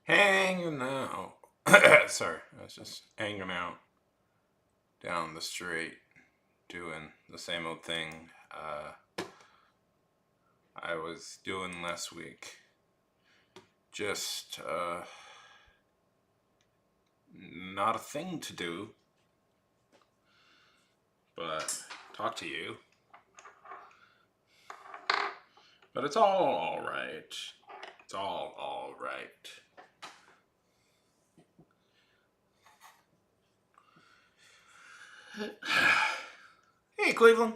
Hanging out. Sorry, I was just hanging out down the street doing the same old thing I was doing last week. Just not a thing to do, but talk to you. But it's all right. It's all right. Hey, Cleveland.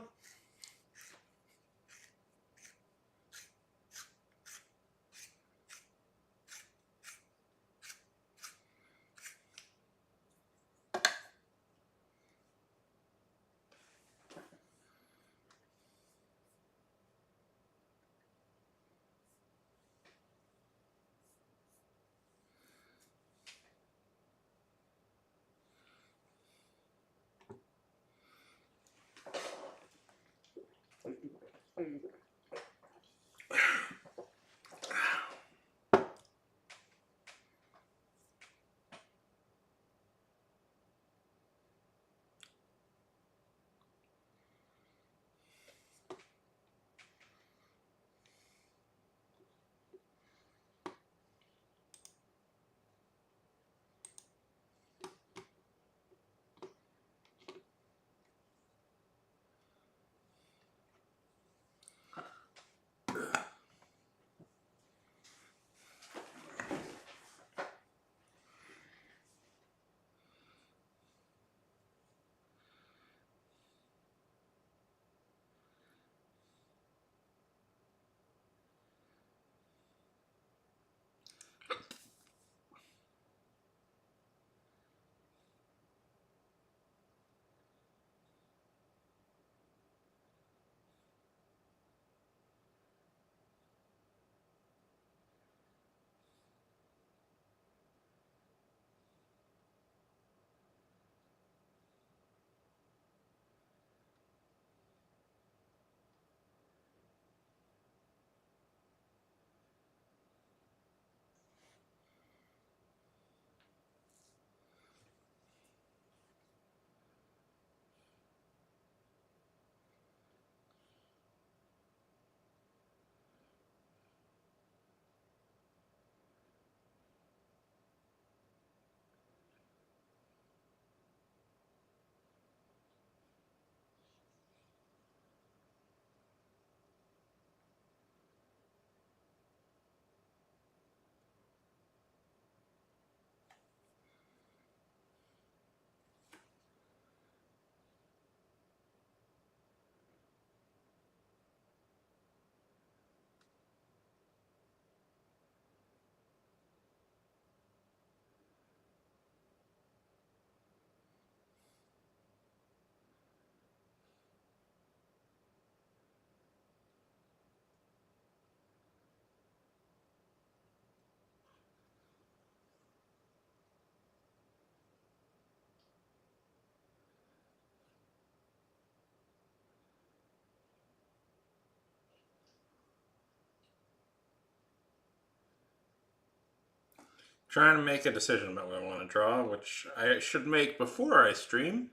Trying to make a decision about what I want to draw, which I should make before I stream,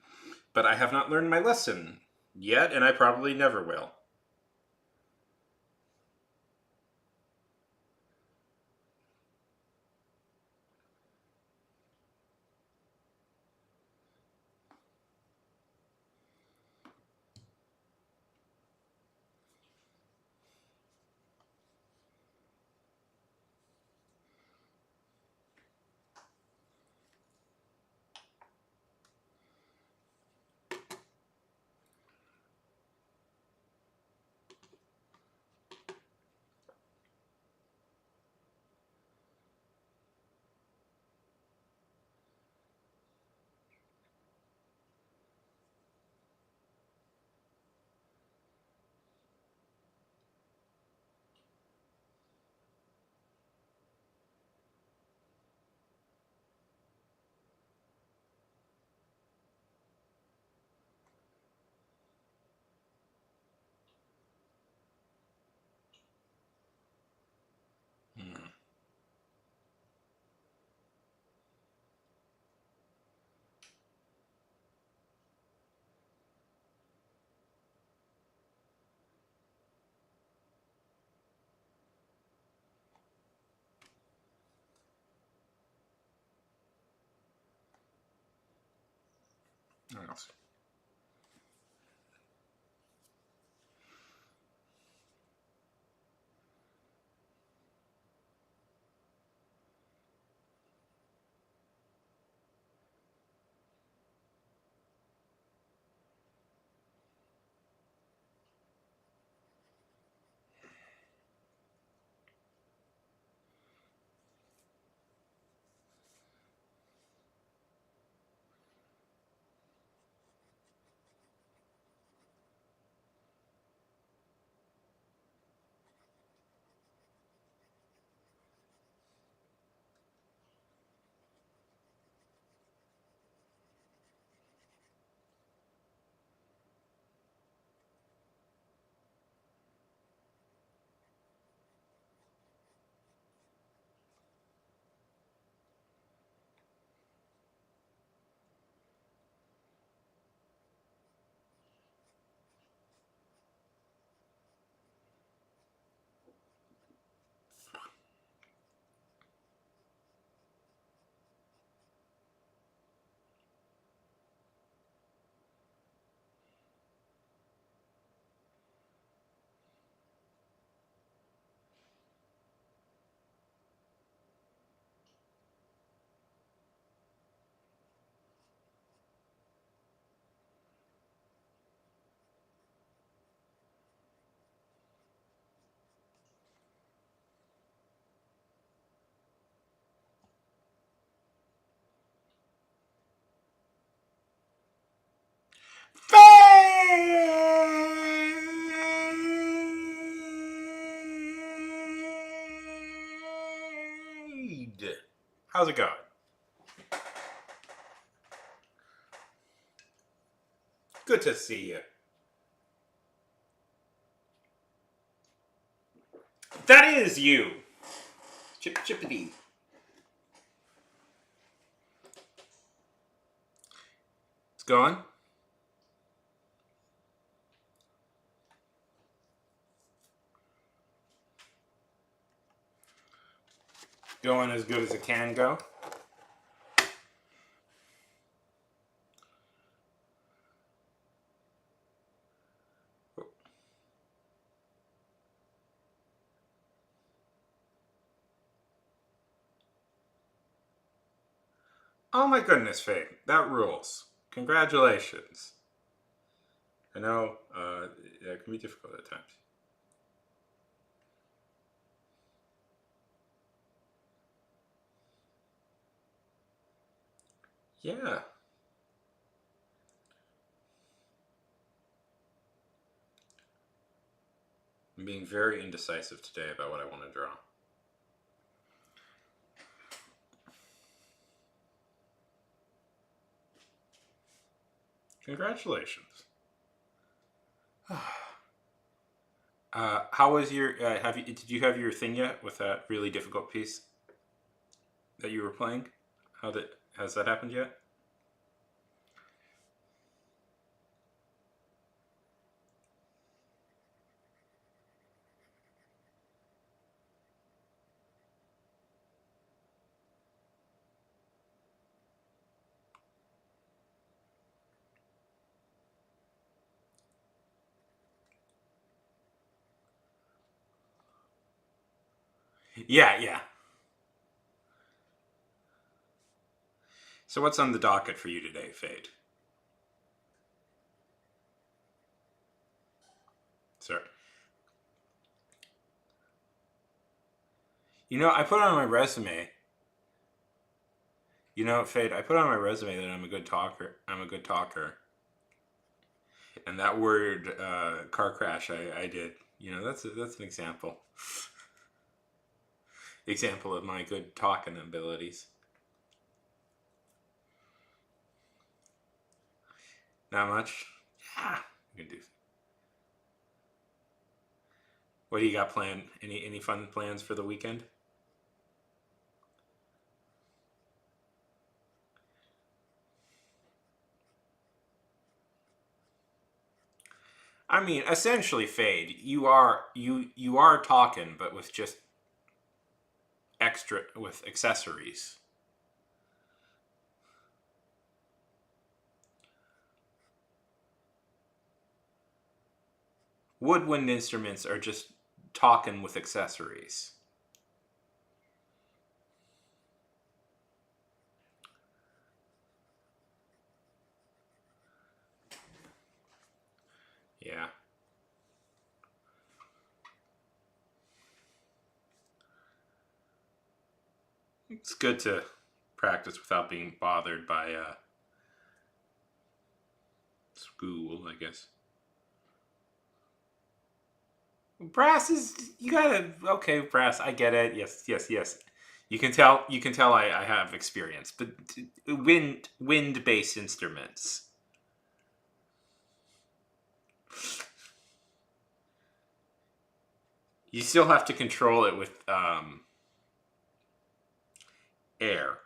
but I have not learned my lesson yet, and I probably never will. else. Fade! How's it going? Good to see you. That is you! Chippity. It's going? Going as good as it can go. Oh my goodness, Fade. That rules. Congratulations. I know it can be difficult at times. Yeah. I'm being very indecisive today about what I want to draw. Congratulations. How was your? Did you have your thing yet with that really difficult piece that you were playing? Has that happened yet? Yeah. So what's on the docket for you today, Fade? Sir. I put on my resume. Fade, I put on my resume that I'm a good talker. I'm a good talker. And that word, car crash, I did. That's an example. Example of my good talking abilities. Not much. Yeah, you can do. What do you got planned? Any fun plans for the weekend? I mean, essentially, Fade. You are talking, but with just extra with accessories. woodwind instruments are just talking with accessories. Yeah. It's good to practice without being bothered by school, I guess. Brass is you gotta okay, brass. I get it. Yes, yes, yes. You can tell. You can tell. I have experience, but wind based instruments. You still have to control it with air.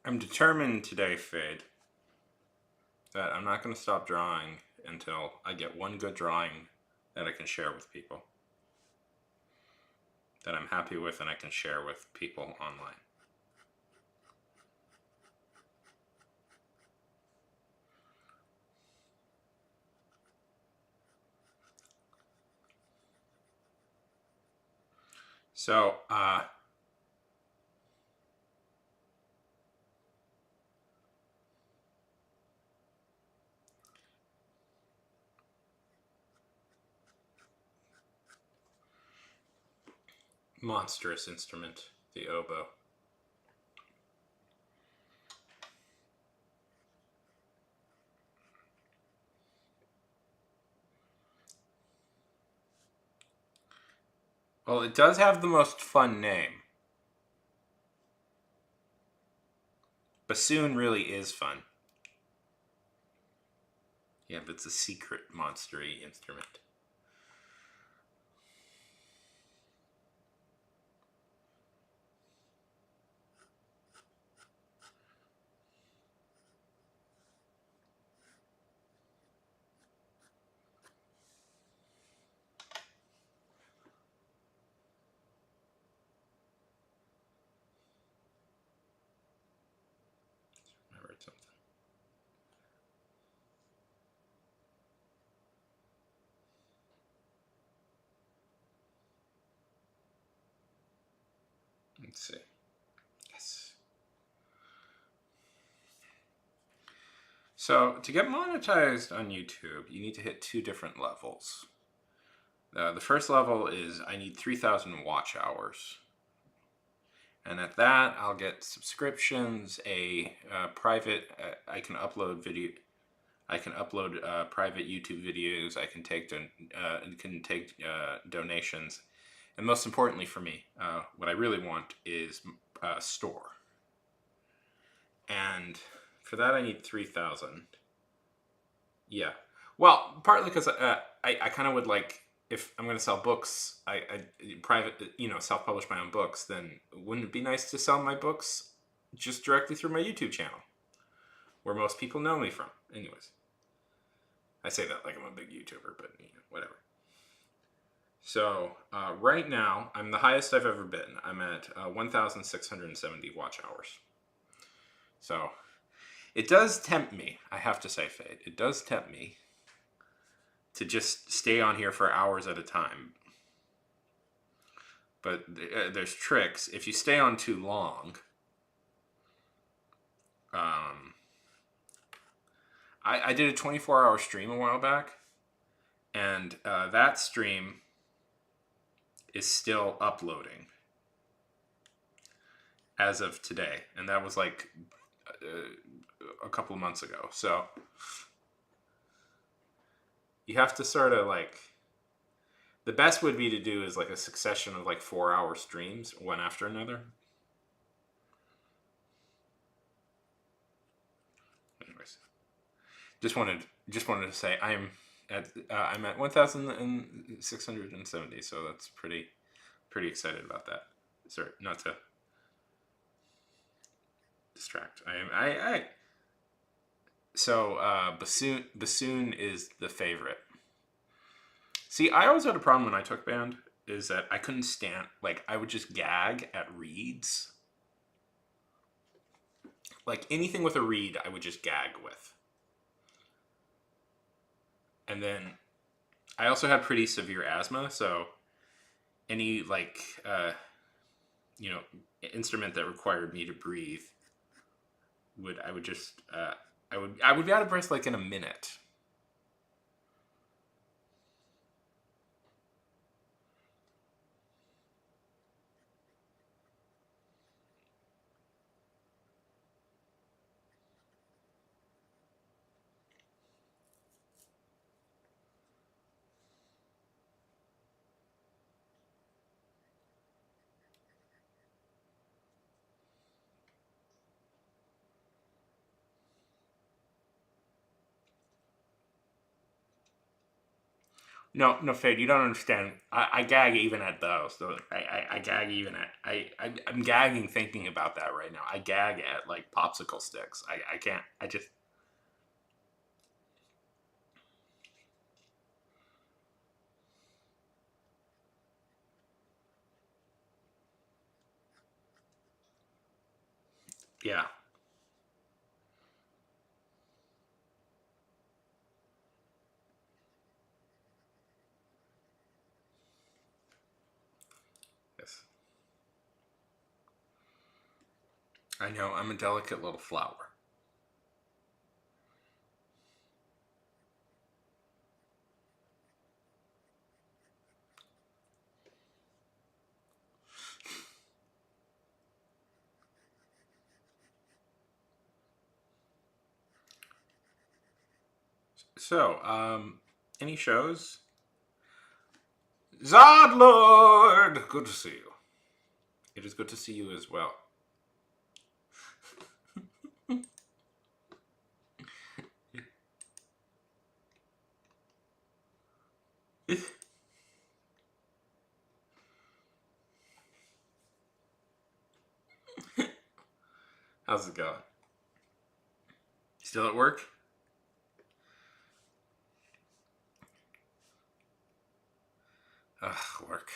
I'm determined today, Fade, that I'm not going to stop drawing until I get one good drawing that I can share with people, that I'm happy with and I can share with people online. So, monstrous instrument, the oboe. Well, it does have the most fun name. Bassoon really is fun. Yeah, but it's a secret monstery instrument. I read something. Let's see. Yes. So, to get monetized on YouTube, you need to hit two different levels. The first level is I need 3,000 watch hours. And at that, I'll get subscriptions, a private, I can upload video. I can upload private YouTube videos. I can take donations, and most importantly for me, what I really want is a store. And for that, I need 3,000. Yeah. Well, partly because I kind of would like, if I'm going to sell books, I private, self-publish my own books, then wouldn't it be nice to sell my books just directly through my YouTube channel, where most people know me from? Anyways, I say that like I'm a big YouTuber, but whatever. So right now, I'm the highest I've ever been. I'm at 1,670 watch hours. So it does tempt me, I have to say, Fade. It does tempt me to just stay on here for hours at a time. But there's tricks. If you stay on too long, I did a 24-hour stream a while back, and that stream is still uploading as of today, and that was like a couple of months ago. So you have to sort of like, the best would be to do is like a succession of like 4-hour streams, one after another. Anyways, just wanted to say I'm at 1,670, so that's pretty excited about that. Sorry, not to. distract. I so bassoon is the favorite. See, I always had a problem when I took band is that I couldn't stand, like, I would just gag at reeds. Like anything with a reed, I would just gag with. And then I also had pretty severe asthma, so any like you know instrument that required me to breathe I would just I would be out of breath like in a minute. No, no, Fade, you don't understand. I gag even at those. So I gag even at I'm gagging thinking about that right now. I gag at like popsicle sticks. I can't. I just yeah. Yes, I know. I'm a delicate little flower. So, any shows? Zod Lord, good to see you. It is good to see you as well. How's it going? Still at work? Ugh, work.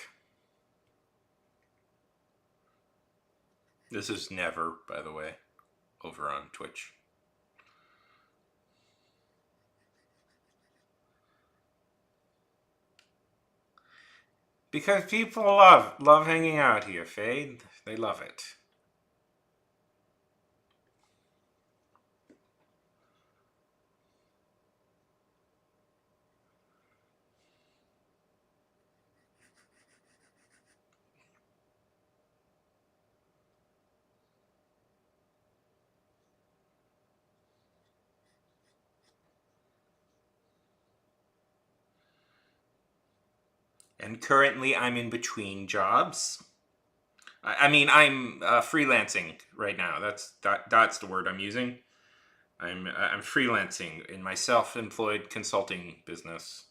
This is never, by the way, over on Twitch. Because people love hanging out here, Fade. They love it. And currently, I'm in between jobs. I mean, I'm freelancing right now. That's the word I'm using. I'm freelancing in my self-employed consulting business.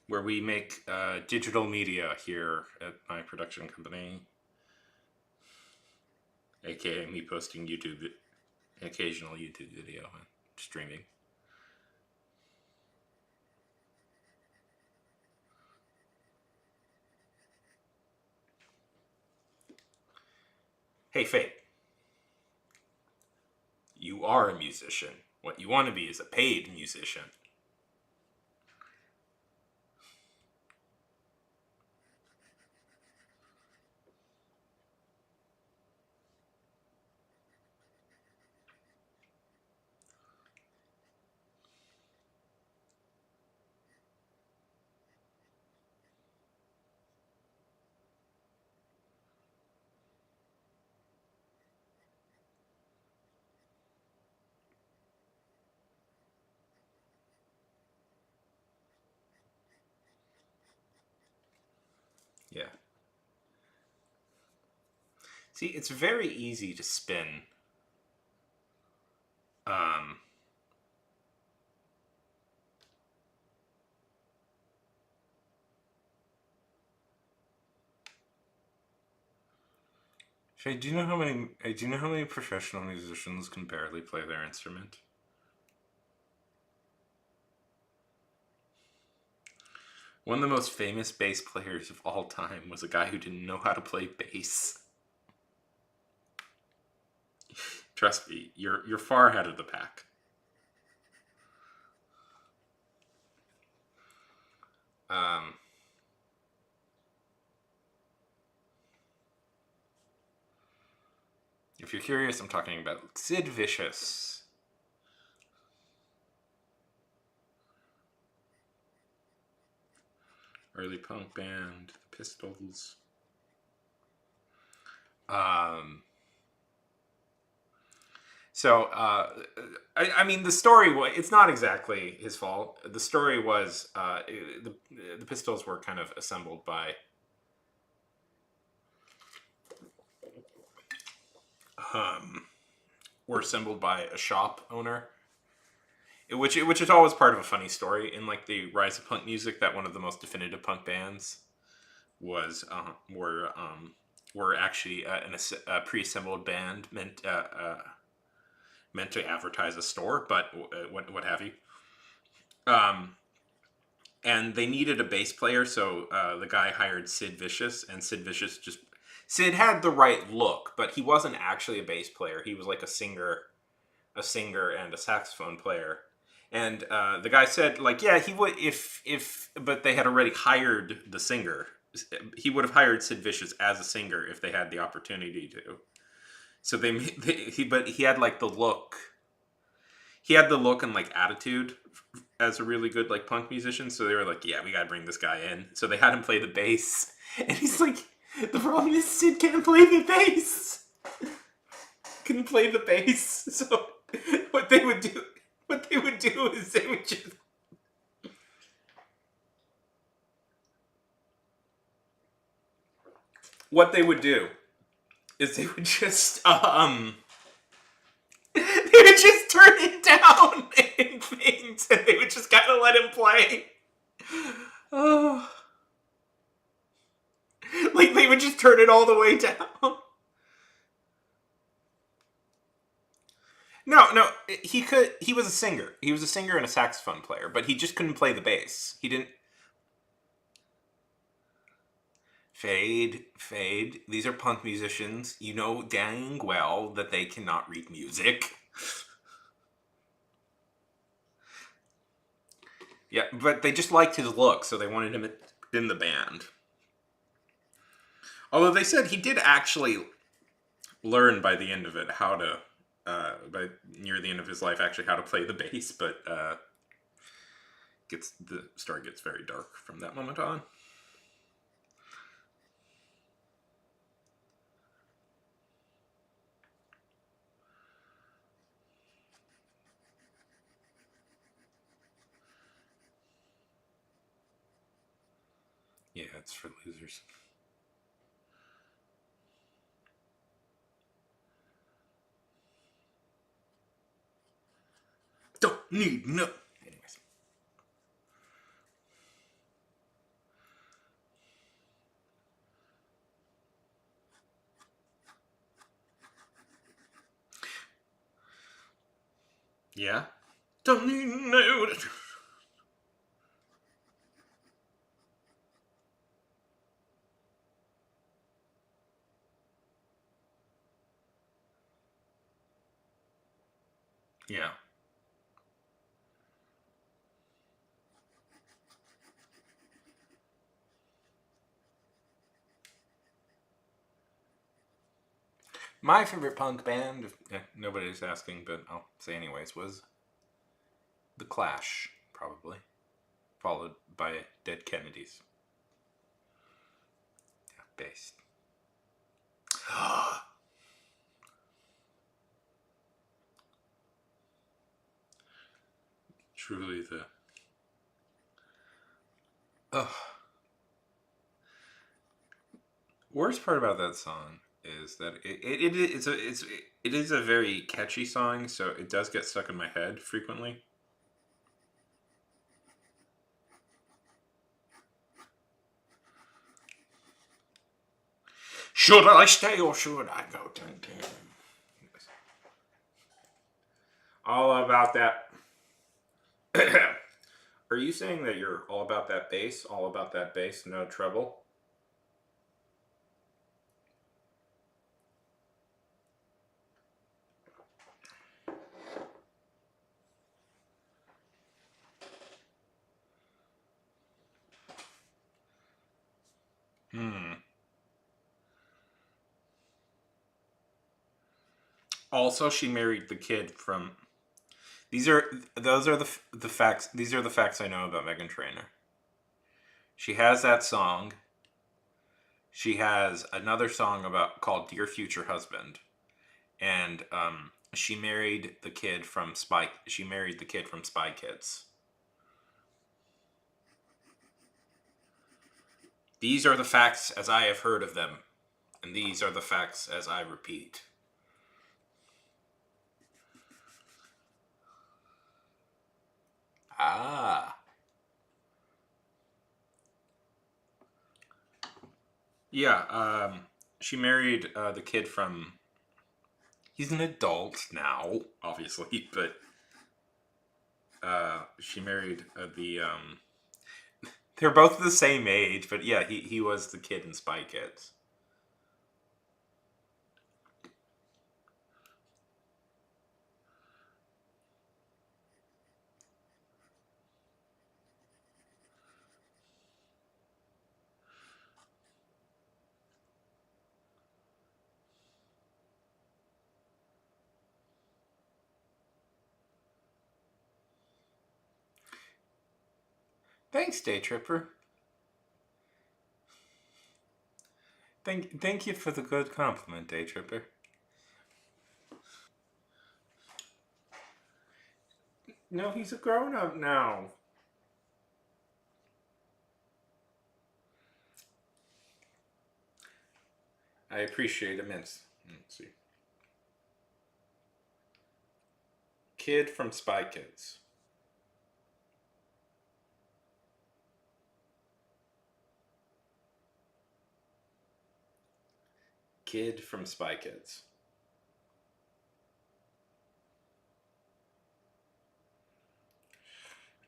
Where we make digital media here at my production company, aka me posting occasional YouTube video and streaming. Hey, Faye, you are a musician. What you want to be is a paid musician. Yeah. See, it's very easy to spin. Um, Shay, do you know how many professional musicians can barely play their instrument? One of the most famous bass players of all time was a guy who didn't know how to play bass. Trust me, you're far ahead of the pack. If you're curious, I'm talking about Sid Vicious. Early punk band, the Pistols. I mean, the story, it's not exactly his fault. The story was the Pistols were kind of assembled by a shop owner, which is always part of a funny story in like the rise of punk music, that one of the most definitive punk bands was were actually a pre-assembled band meant to advertise a store, but what have you. And they needed a bass player, so the guy hired Sid Vicious, and Sid had the right look, but he wasn't actually a bass player. He was like a singer and a saxophone player. And the guy said, like, yeah, he would but they had already hired the singer. He would have hired Sid Vicious as a singer if they had the opportunity to. So but he had like the look. He had the look and like attitude as a really good like punk musician. So they were like, yeah, we gotta bring this guy in. So they had him play the bass, and he's like, the problem is Sid can't play the bass. Couldn't play the bass. So what they would do is they would just what they would do is they would just they would just turn it down in things, and they would just kind of let him play. Oh, like they would just turn it all the way down. No, he could. He was a singer. He was a singer and a saxophone player, but he just couldn't play the bass. He didn't. Fade. These are punk musicians. You know dang well that they cannot read music. Yeah, but they just liked his look, so they wanted him in the band. Although they said he did actually learn by the end of it how to, by near the end of his life, actually how to play the bass, but the story gets very dark from that moment on. Yeah, it's for losers. Don't need no. Anyways. Yeah. Don't need no. Yeah. My favorite punk band, if nobody's asking, but I'll say anyways, was The Clash, probably. Followed by Dead Kennedys. Yeah, based. Truly the. Ugh. Worst part about that song is that it is a very catchy song, so it does get stuck in my head frequently. Should I stay or should I go? Dun, dun. All about that. Are you saying that you're all about that bass? All about that bass, no treble? Hmm. Also, she married the kid from. Those are the facts. These are the facts I know about Megan Trainor. She has that song. She has another song about called "Dear Future Husband," and she married the kid from Spy. She married the kid from Spy Kids. These are the facts as I have heard of them, and these are the facts as I repeat. Ah, yeah. She married the kid from. He's an adult now, obviously, but she married the. They're both the same age, but yeah, he was the kid in Spy Kids. Thanks, Day Tripper. Thank you for the good compliment, Day Tripper. No, he's a grown up now. I appreciate immense. Let's see. Kid from Spy Kids. Kid from Spy Kids.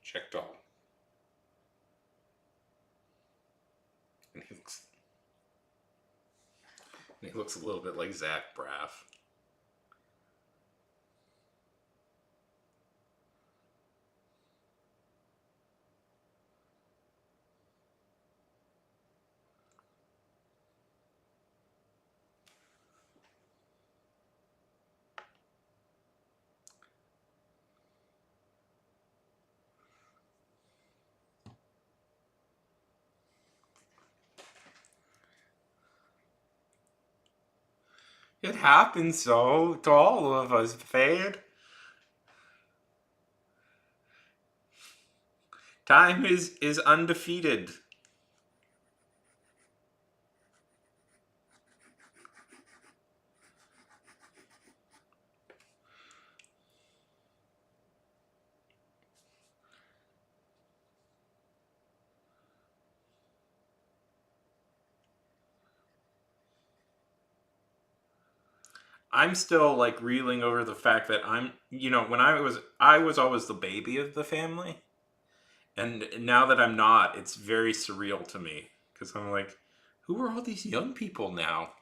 Checked all. And he looks a little bit like Zach Braff. It happens so to all of us, Fade. Time is undefeated. I'm still like reeling over the fact that when I was always the baby of the family, and now that I'm not, it's very surreal to me because I'm like, who are all these young people now?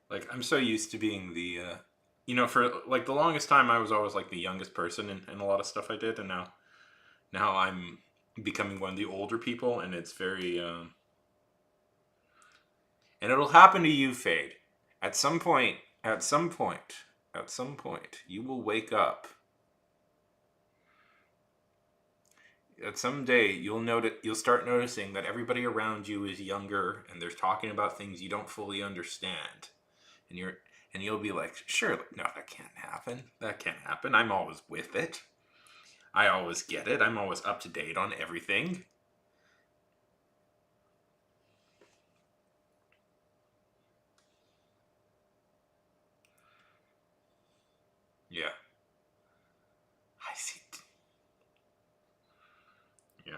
Like I'm so used to being for like the longest time I was always like the youngest person in a lot of stuff I did, and now I'm becoming one of the older people, and it's very and it'll happen to you, Fade. At some point, at some point, at some point, you will wake up. That someday you'll start noticing that everybody around you is younger and they're talking about things you don't fully understand, and you'll be like, sure, no, that can't happen. That can't happen. I'm always with it. I always get it. I'm always up to date on everything. Yeah, I see. Yeah.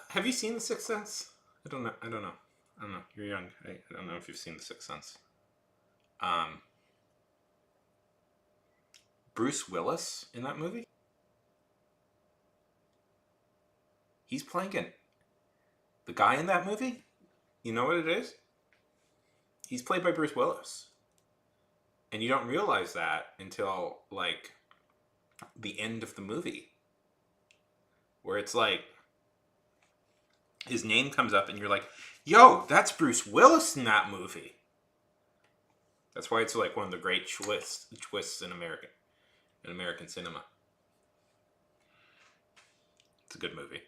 Have you seen The Sixth Sense? I don't know. I don't know. I don't know. You're young. I don't know if you've seen The Sixth Sense. Um, Bruce Willis in that movie. He's playing it. The guy in that movie. You know what it is? He's played by Bruce Willis, and you don't realize that until like the end of the movie, where it's like his name comes up, and you're like, "Yo, that's Bruce Willis in that movie." That's why it's like one of the great twists in American cinema. It's a good movie.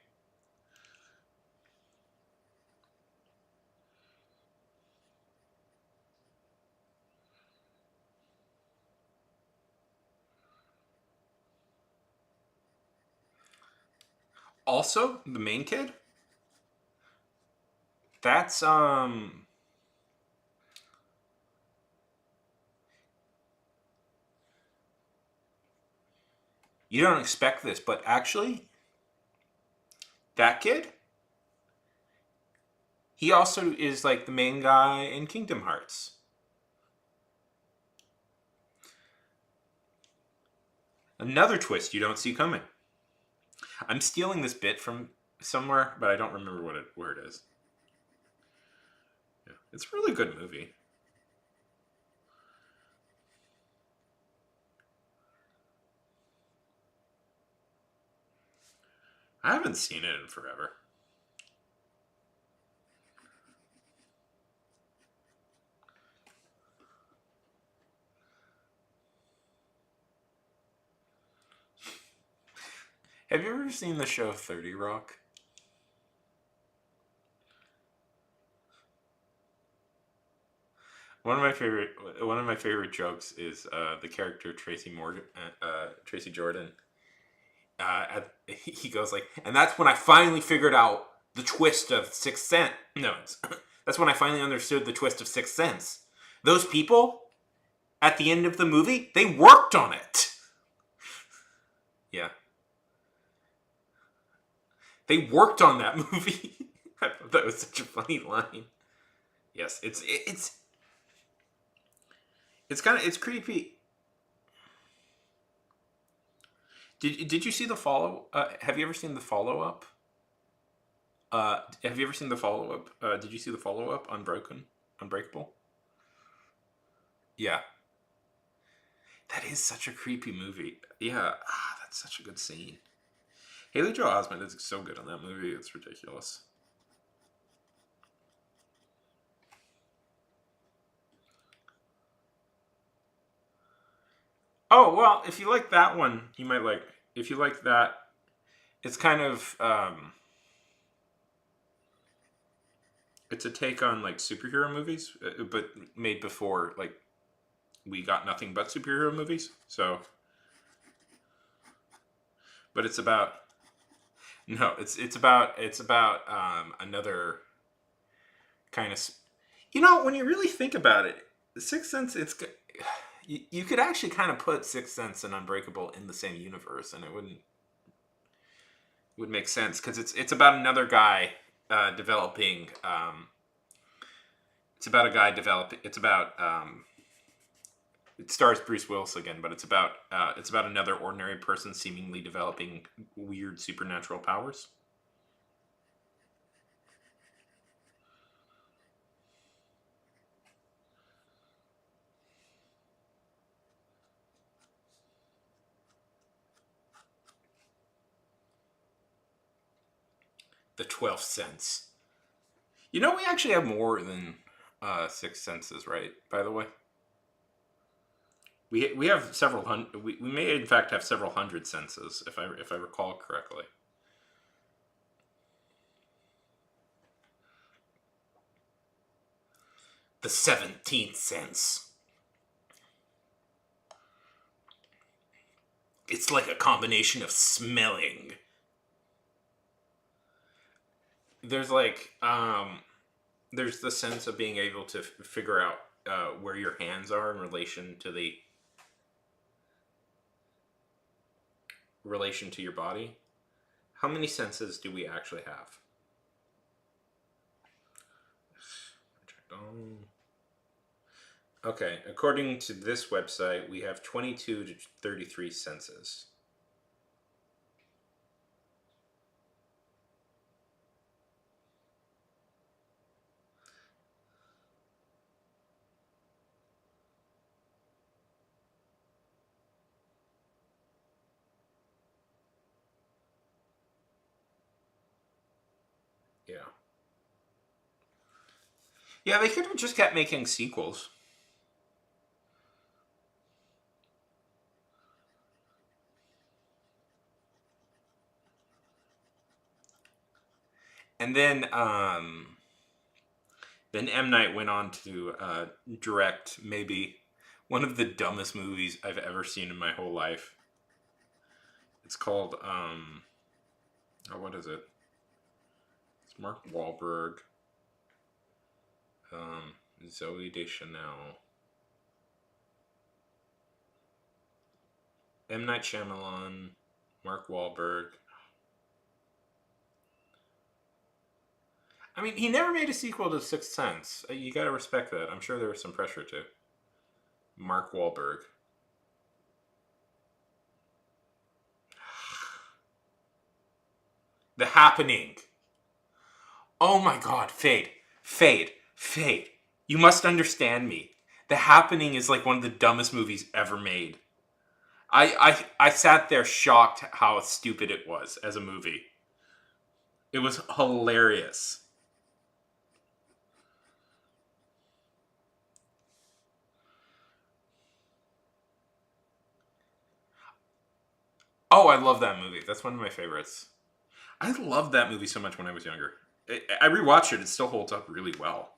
Also, the main kid. That's You don't expect this, but actually, that kid, he also is like the main guy in Kingdom Hearts. Another twist you don't see coming. I'm stealing this bit from somewhere, but I don't remember where it is. Yeah, it's a really good movie. I haven't seen it in forever. Have you ever seen the show 30 Rock? One of my favorite jokes is the character Tracy Jordan. He goes like, and that's when I finally figured out the twist of Sixth Sense. No, that's when I finally understood the twist of Sixth Sense. Those people at the end of the movie, they worked on it. Yeah, they worked on that movie. I thought that was such a funny line. Yes, it's kind of it's creepy. Did you see the follow? Have you ever seen the follow up? Have you ever seen the follow up? Did you see the follow up Unbreakable? Yeah, that is such a creepy movie. Yeah, that's such a good scene. Haley Joel Osment is so good in that movie. It's ridiculous. Oh well, if you like that one, you might like. If you like that, it's kind of it's a take on like superhero movies, but made before like we got nothing but superhero movies. So, but it's about no, it's about another kind of when you really think about it, the Sixth Sense you could actually kind of put Sixth Sense and Unbreakable in the same universe, and it would make sense because it's about another guy developing. It's about a guy developing. It's about it stars Bruce Willis again, but it's about another ordinary person seemingly developing weird supernatural powers. The 12th Sense. We actually have more than six senses, right? By the way, we have several hundred. We may in fact have several hundred senses, if I recall correctly. The 17th sense. It's like a combination of smelling. There's like there's the sense of being able to figure out where your hands are in relation to your body. How many senses do we actually have? Okay, according to this website, we have 22 to 33 senses. Yeah. Yeah, they could have just kept making sequels. And then M. Night went on to direct maybe one of the dumbest movies I've ever seen in my whole life. It's called, what is it? It's Mark Wahlberg, Zoe Deschanel, M. Night Shyamalan, Mark Wahlberg. I mean, he never made a sequel to Sixth Sense. You gotta respect that. I'm sure there was some pressure to. Mark Wahlberg. The Happening. Oh my god, Fade. Fade. Fade. You must understand me. The Happening is like one of the dumbest movies ever made. I sat there shocked how stupid it was as a movie. It was hilarious. Oh, I love that movie. That's one of my favorites. I loved that movie so much when I was younger. I rewatched it. It still holds up really well.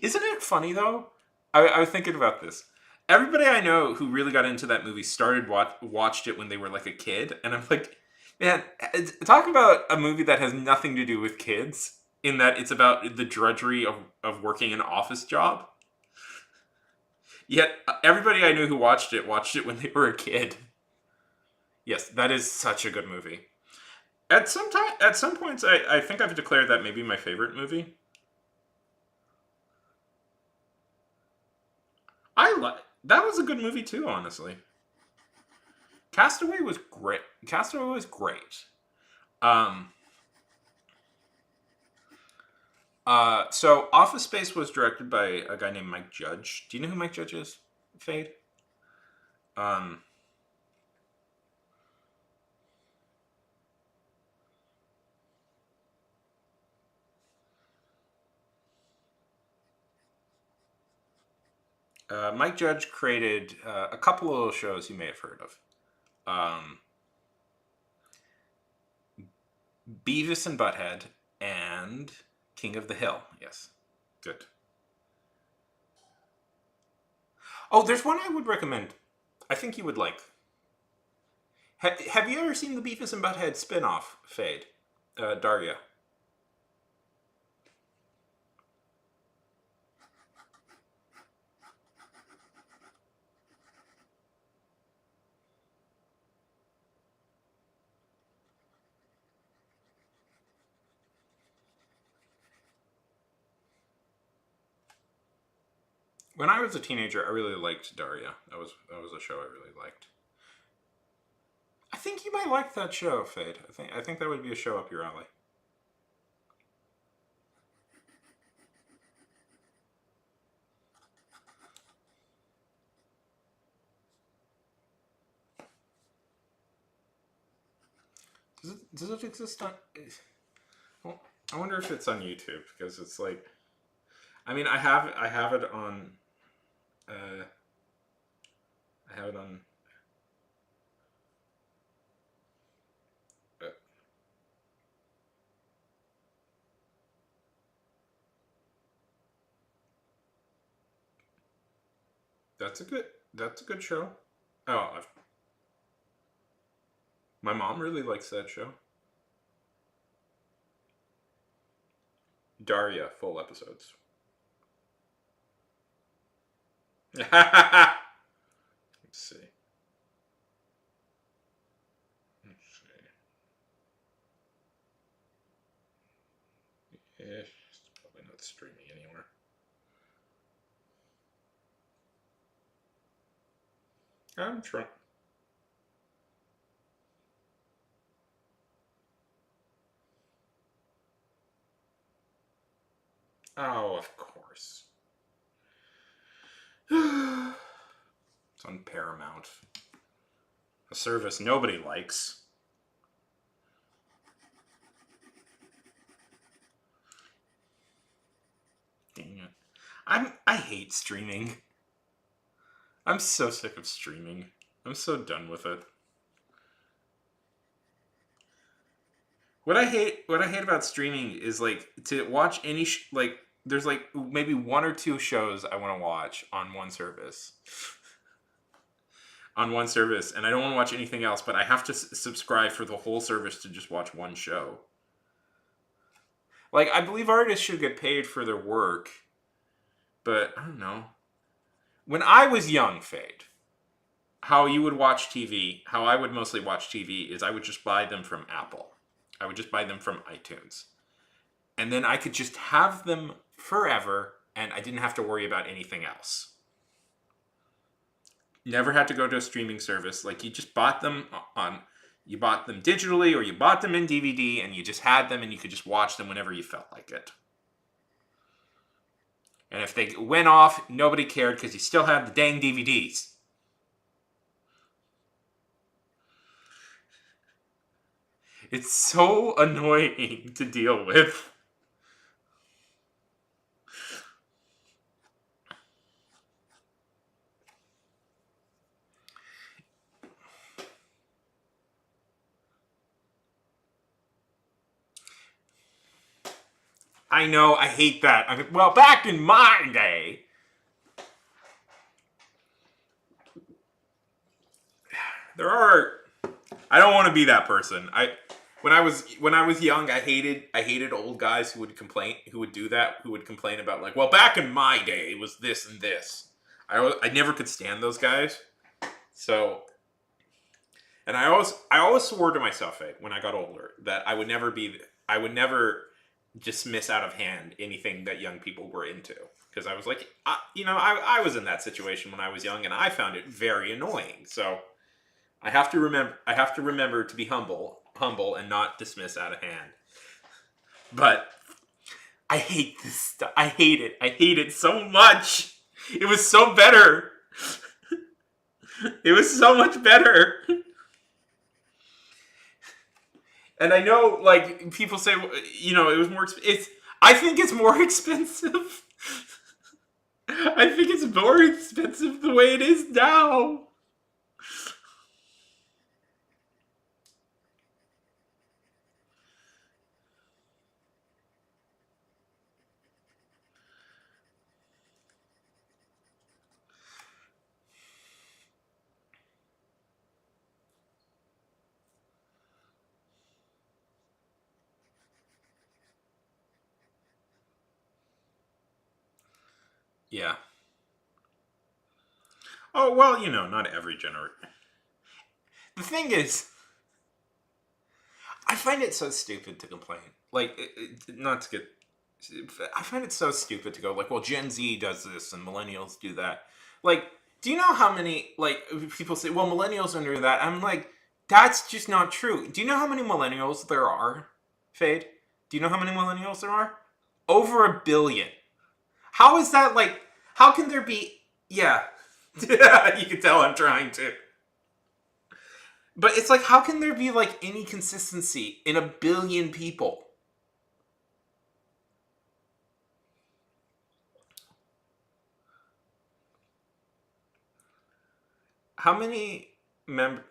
Isn't it funny though? I was thinking about this. Everybody I know who really got into that movie started watched it when they were like a kid, and I'm like, man, talk about a movie that has nothing to do with kids. In that it's about the drudgery of working an office job. Yet everybody I knew who watched it when they were a kid. Yes, that is such a good movie. At some points, I think I've declared that maybe my favorite movie. That was a good movie too, honestly. Castaway was great. Castaway was great. Um, so Office Space was directed by a guy named Mike Judge. Do you know who Mike Judge is? Fade. Um, Mike Judge created a couple of little shows you may have heard of. Um, Beavis and Butthead and King of the Hill. Yes, good. Oh, there's one I would recommend. I think you would like. Have you ever seen the Beavis and Butthead spin-off, Fade? Daria. When I was a teenager, I really liked Daria. That was a show I really liked. I think you might like that show, Fade. I think that would be a show up your alley. Does it exist on? Well, I wonder if it's on YouTube because it's like I mean, I have it on. Uh, I have it on. Uh, that's a good. That's a good show. Oh, my mom really likes that show. Daria full episodes. Let's see. Let's see. Yeah, it's probably not streaming anywhere. I'm trying. Oh, of course. It's on Paramount. A service nobody likes. Dang it. I hate streaming. I'm so sick of streaming. I'm so done with it. What I hate about streaming is like to watch any like there's like maybe one or two shows I want to watch on one service. On one service, and I don't want to watch anything else, but I have to subscribe for the whole service to just watch one show. Like I believe artists should get paid for their work, but I don't know. When I was young, Fade, how you would watch TV, how I would mostly watch TV is I would just buy them from Apple. I would just buy them from iTunes. And then I could just have them forever and I didn't have to worry about anything else. Never had to go to a streaming service. Like you just bought them on you bought them digitally or you bought them in DVD and you just had them and you could just watch them whenever you felt like it. And if they went off, nobody cared because you still had the dang DVDs. It's so annoying to deal with. I know, I hate that. I mean, well, back in my day, there are. I don't want to be that person. When I was young, I hated old guys who would complain, who would do that, who would complain about like, well, back in my day, it was this and this. I never could stand those guys. So, and I always swore to myself, when I got older, that I would never dismiss out of hand anything that young people were into. Because I was like, I was in that situation when I was young, and I found it very annoying. So I have to remember to be humble, and not dismiss out of hand. But I hate this stuff. I hate it. I hate it so much. It was so better. It was so much better. And I know, like, people say, it was more. It's. I think it's more expensive. I think it's more expensive the way it is now. Yeah. Oh well, not every generation. The thing is, I find it so stupid to complain. Like, not to get. I find it so stupid to go like, well, Gen Z does this and millennials do that. Like, do you know how many people say, well, millennials don't do that? I'm like, that's just not true. Do you know how many millennials there are, Fade? Do you know how many millennials there are? Over 1 billion. How is that like? How can there be? Yeah, you can tell I'm trying to. But it's like, how can there be like any consistency in 1 billion people? How many mem-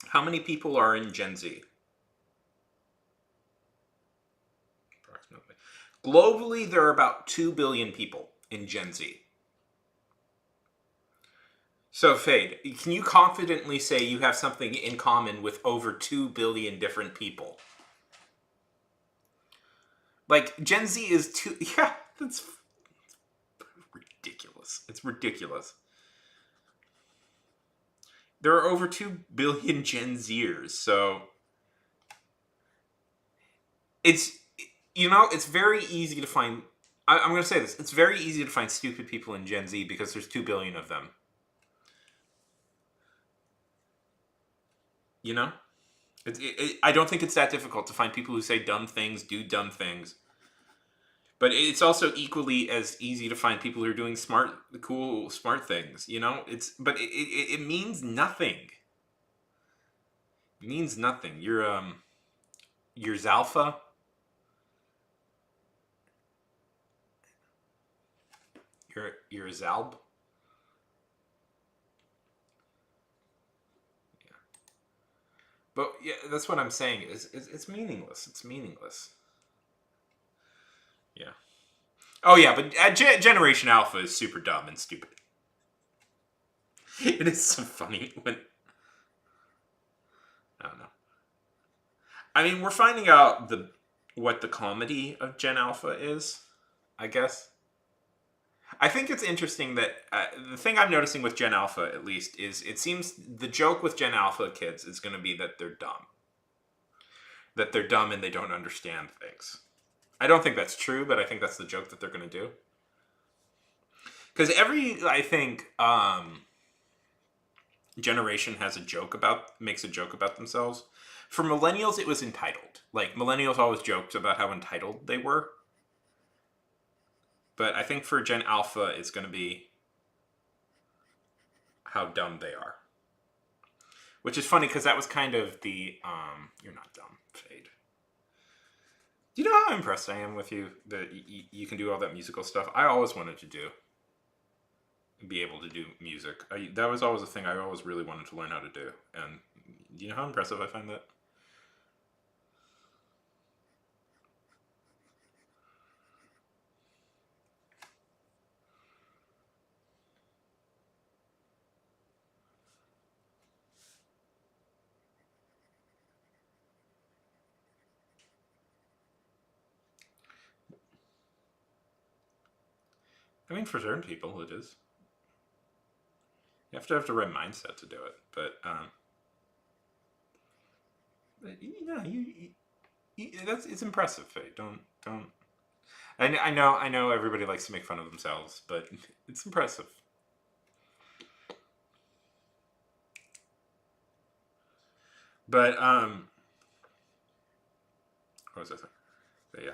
How many people are in Gen Z? Approximately. Globally, there are about 2 billion people in Gen Z. So, Fade, can you confidently say you have something in common with over 2 billion different people? Like, Gen Z is too. Yeah, that's ridiculous. It's ridiculous. There are over 2 billion Gen Zers, so. It's. It's very easy to find. I'm going to say this. It's very easy to find stupid people in Gen Z because there's 2 billion of them. You know? I don't think it's that difficult to find people who say dumb things, do dumb things. But it's also equally as easy to find people who are doing smart, cool, smart things. It means nothing. It means nothing. You're Zalpha. You're Zalb. Yeah. But yeah, that's what I'm saying. It's meaningless. It's meaningless. Yeah. Oh yeah, but Generation Alpha is super dumb and stupid. It is so funny when I don't know. I mean, we're finding out what the comedy of Gen Alpha is. I guess. I think it's interesting that the thing I'm noticing with Gen Alpha, at least, is it seems the joke with Gen Alpha kids is going to be that they're dumb. That they're dumb and they don't understand things. I don't think that's true, but I think that's the joke that they're going to do. Because I think, generation makes a joke about themselves. For millennials, it was entitled. Like, millennials always joked about how entitled they were. But I think for Gen Alpha, it's going to be how dumb they are. Which is funny because that was kind of the you're not dumb, Fade. Do you know how impressed I am with you that you can do all that musical stuff? I always wanted to be able to do music. That was always a thing I always really wanted to learn how to do. And do you know how impressive I find that? I mean, for certain people, it is. You have to have the right mindset to do it. But it's impressive, Faye. Don't. I know everybody likes to make fun of themselves, but it's impressive. But what was I saying? But yeah.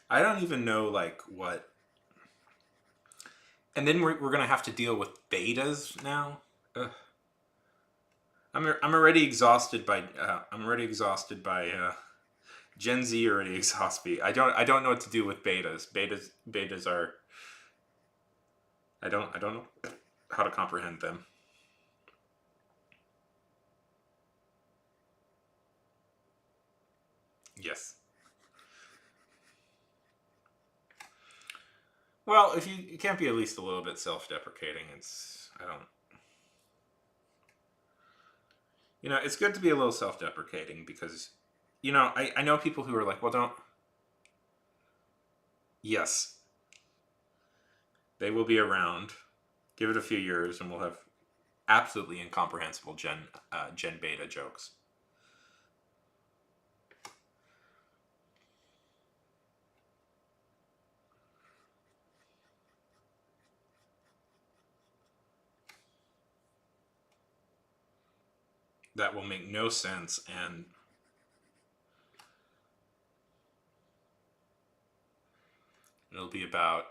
I don't even know like what. And then we're gonna have to deal with betas now. Ugh. I'm already exhausted by Gen Z already exhausts me. I don't know what to do with betas. Betas are I don't know how to comprehend them. Yes. Well, if you can't be at least a little bit self-deprecating, I don't. It's good to be a little self-deprecating because, I know people who are like, well, don't. Yes, they will be around. Give it a few years, and we'll have absolutely incomprehensible Gen Beta jokes. That will make no sense, and it'll be about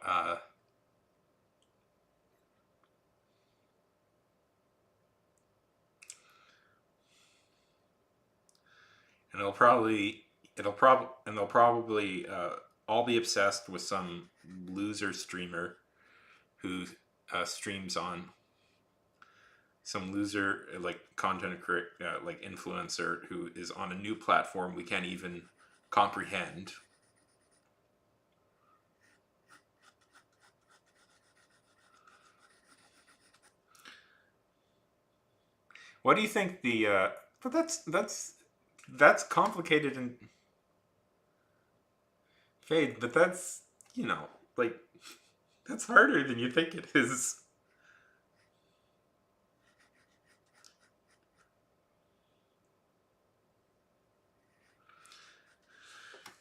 they'll probably all be obsessed with some loser streamer who streams on some loser like like influencer who is on a new platform we can't even comprehend. What do you think the but that's complicated and Fade, but that's, you know, like that's harder than you think it is.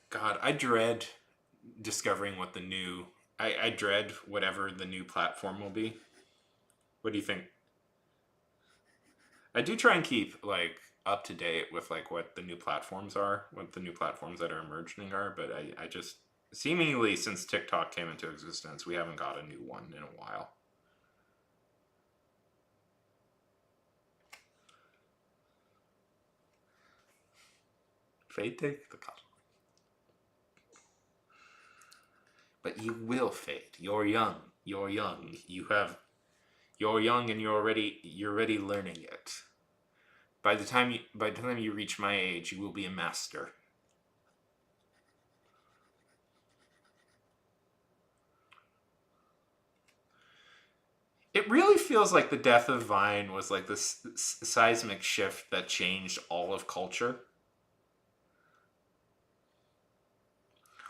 God, I dread discovering what the new I dread whatever the new platform will be. What do you think? I do try and keep like up to date with like what the new platforms are, what the new platforms that are emerging are, but I just seemingly since TikTok came into existence, we haven't got a new one in a while. Fade take the cut. But you will fade. You're young. You're young. You're young and you're already learning it. By the time you reach my age, you will be a master. It really feels like the death of Vine was like this seismic shift that changed all of culture.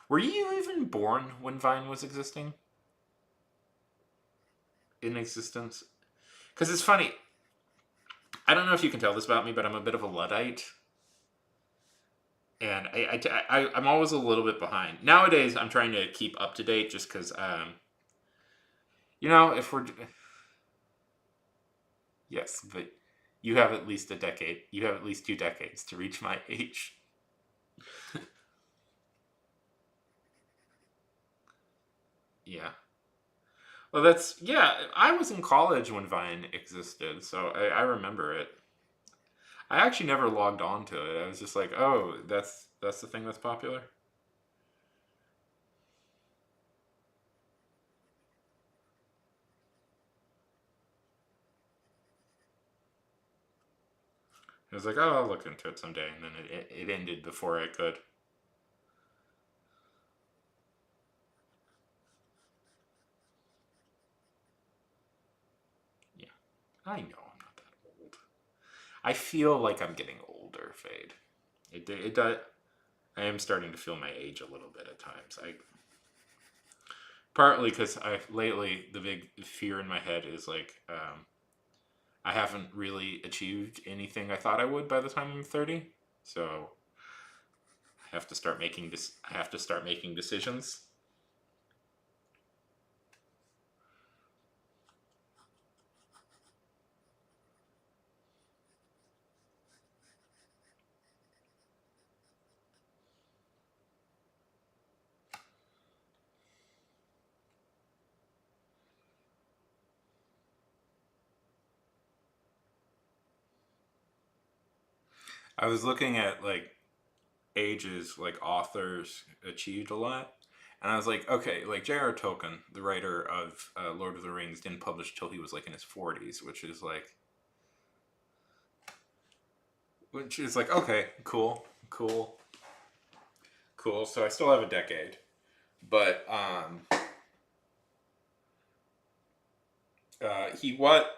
Were you even born when Vine was in existence? Because it's funny. I don't know if you can tell this about me, but I'm a bit of a Luddite. And I'm always a little bit behind. Nowadays, I'm trying to keep up to date just because, if we're. Yes, but you have at least a decade. You have at least 2 decades to reach my age. Yeah. Well, I was in college when Vine existed, so I remember it. I actually never logged on to it. I was just like, oh, that's the thing that's popular. I was like, oh, I'll look into it someday, and then it ended before I could. Yeah, I know I'm not that old. I feel like I'm getting older, Fade. It does. I am starting to feel my age a little bit at times. I partly because I lately the big fear in my head is like I haven't really achieved anything I thought I would by the time I'm 30. So I have to start making decisions. I was looking at like ages like authors achieved a lot. And I was like, okay, like J.R. Tolkien, the writer of Lord of the Rings, didn't publish till he was like in his 40s, which is like okay, cool, cool, cool. So I still have a decade, but he what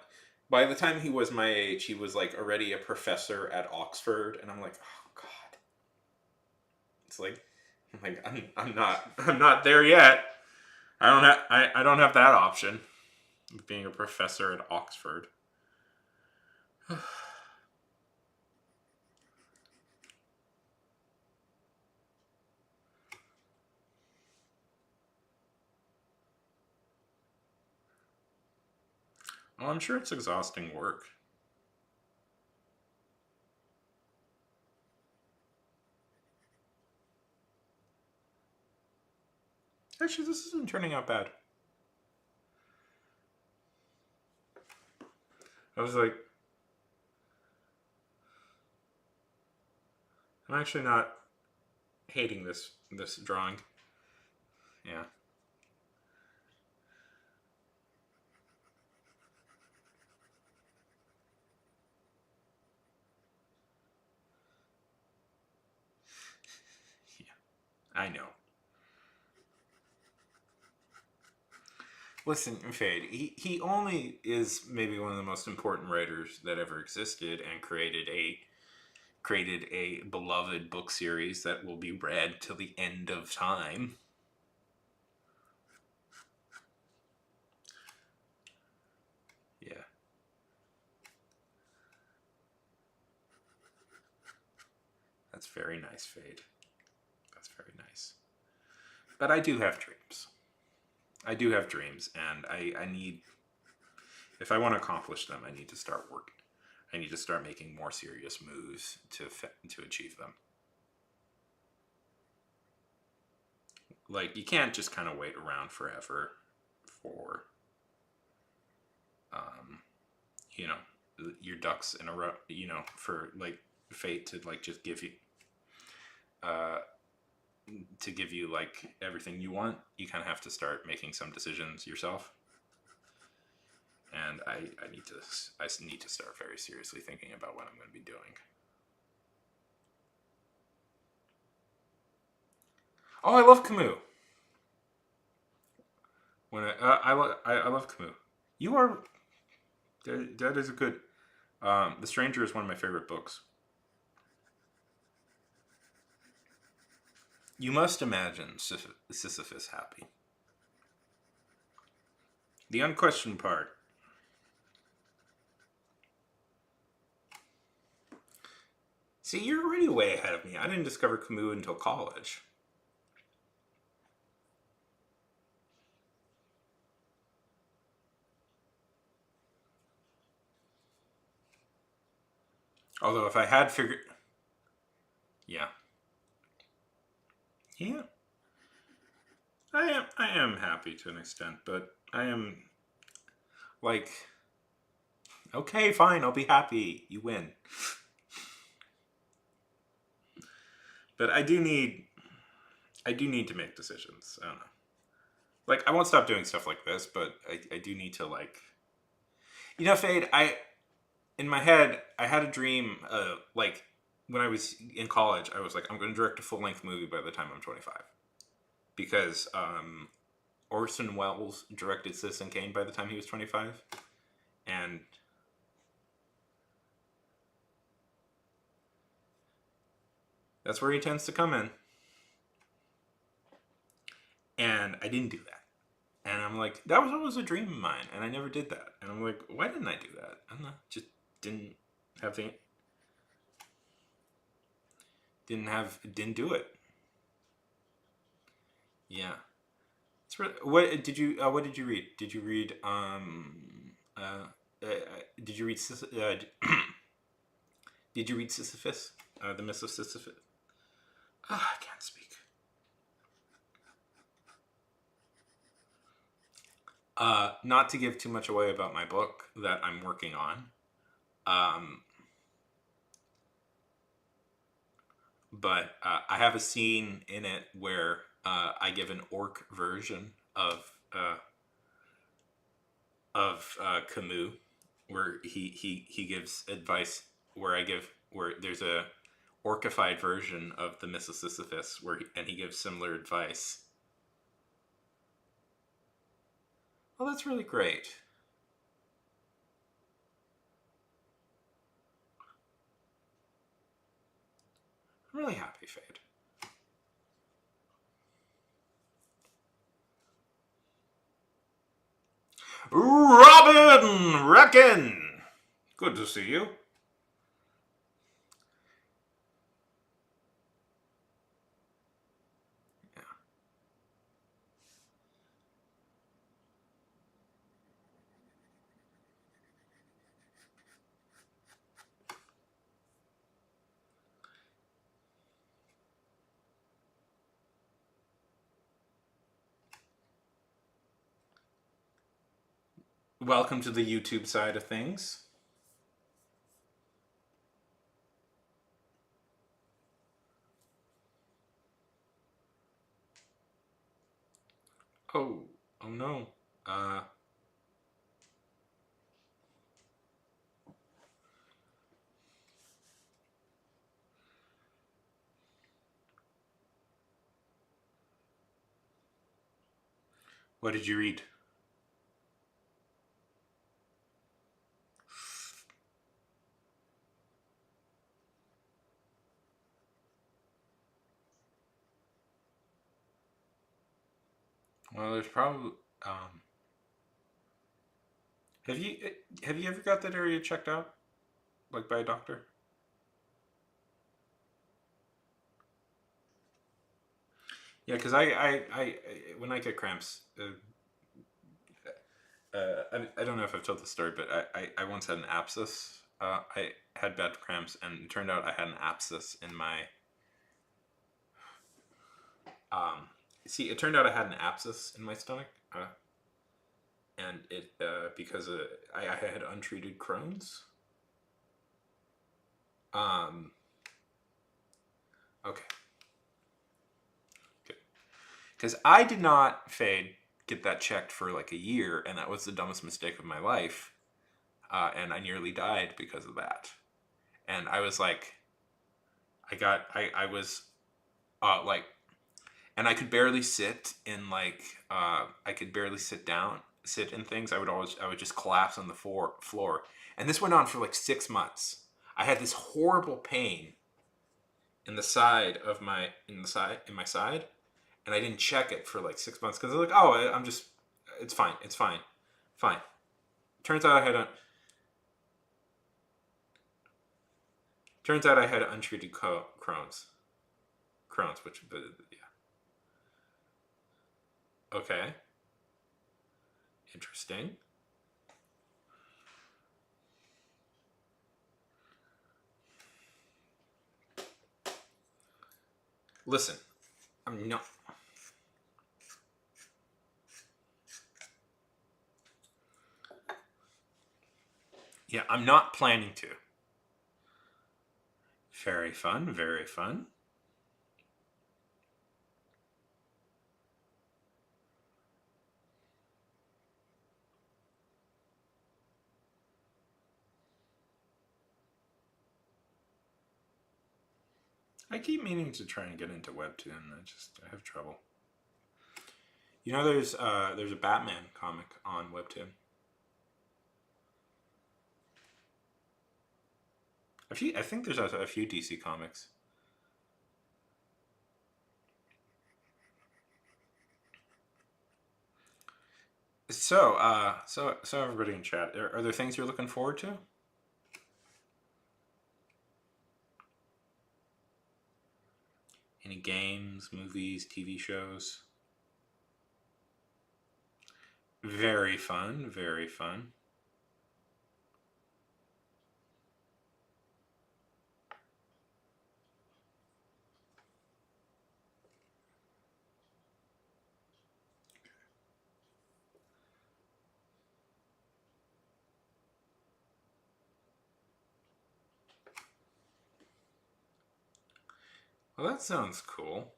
by the time he was my age, he was like already a professor at Oxford, and I'm like, oh god, it's like I'm not there yet. I don't have that option of being a professor at Oxford. Well, I'm sure it's exhausting work. Actually, this isn't turning out bad. I was like, I'm actually not hating this drawing. Yeah. Yeah. I know. Listen, Fade, he only is maybe one of the most important writers that ever existed and created a beloved book series that will be read till the end of time. Yeah. That's very nice, Fade. That's very nice. But I do have dreams. I do have dreams, and I need, if I want to accomplish them, I need to start working. I need to start making more serious moves to achieve them. Like, you can't just kind of wait around forever for, um, you know, your ducks in a row, for like fate to like just give you, uh, like everything you want. You kind of have to start making some decisions yourself. And I need to start very seriously thinking about what I'm going to be doing. Oh, I love Camus. I love Camus. You are that is a good. The Stranger is one of my favorite books. You must imagine Sisyphus happy. The unquestioned part. See, you're already way ahead of me. I didn't discover Camus until college. Although if I had figured, yeah, yeah, I am happy to an extent, but I am like, okay, fine, I'll be happy. You win. But I do need to make decisions. I don't know. Like, I won't stop doing stuff like this, but I do need to like, Fade. In my head, I had a dream. Like when I was in college, I was like, I'm going to direct a full length movie by the time I'm 25, because Orson Welles directed Citizen Kane by the time he was 25, and that's where he tends to come in. And I didn't do that. And I'm like, that was always a dream of mine, and I never did that. And I'm like, why didn't I do that? I don't know, just didn't have the didn't do it. Yeah, it's really, what did you read? Did you read did you read did you read Sisyphus? The Myth of Sisyphus. I can't speak. Not to give too much away about my book that I'm working on. Um, but I have a scene in it where I give an orc version of Camus, where he gives advice, where there's a orcified version of the Myth of Sisyphus and he gives similar advice. Oh, that's really great. I'm really happy, Fade. Robin Reckon! Good to see you. Yeah. Welcome to the YouTube side of things. Oh, oh no. Uh, what did you read? Well, there's probably. Um, have you have you ever got that area checked out, like by a doctor? Yeah, because when I get cramps, I don't know if I've told the story, but I once had an abscess. I had bad cramps, and it turned out I had an abscess in my. Um, See, it turned out I had an abscess in my stomach, and it because I had untreated Crohn's. Um, okay, good. Because I did not fade get that checked for like a year, and that was the dumbest mistake of my life. And I nearly died because of that. And I was like, I was like, and I could barely sit in like, I could barely sit in things. I would just collapse on the floor. And this went on for like 6 months. I had this horrible pain in the side of in my side, and I didn't check it for like 6 months because I was like, oh, I'm just, it's fine, fine. Turns out I had a, Turns out I had untreated Crohn's, which, but yeah, okay, interesting. Listen, I'm not. Yeah, I'm not planning to. Very fun, very fun. I keep meaning to try and get into Webtoon. I have trouble. You know, there's a Batman comic on Webtoon. I think there's a few DC comics. So everybody in chat, are there things you're looking forward to? Any games, movies, TV shows? Very fun, very fun. Well, that sounds cool.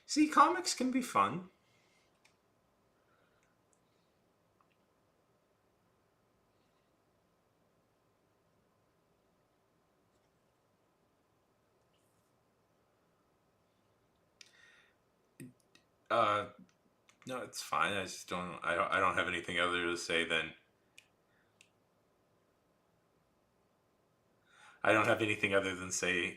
See, comics can be fun. Uh, no, it's fine. I just don't. I don't have anything other to say than I don't have anything other than say.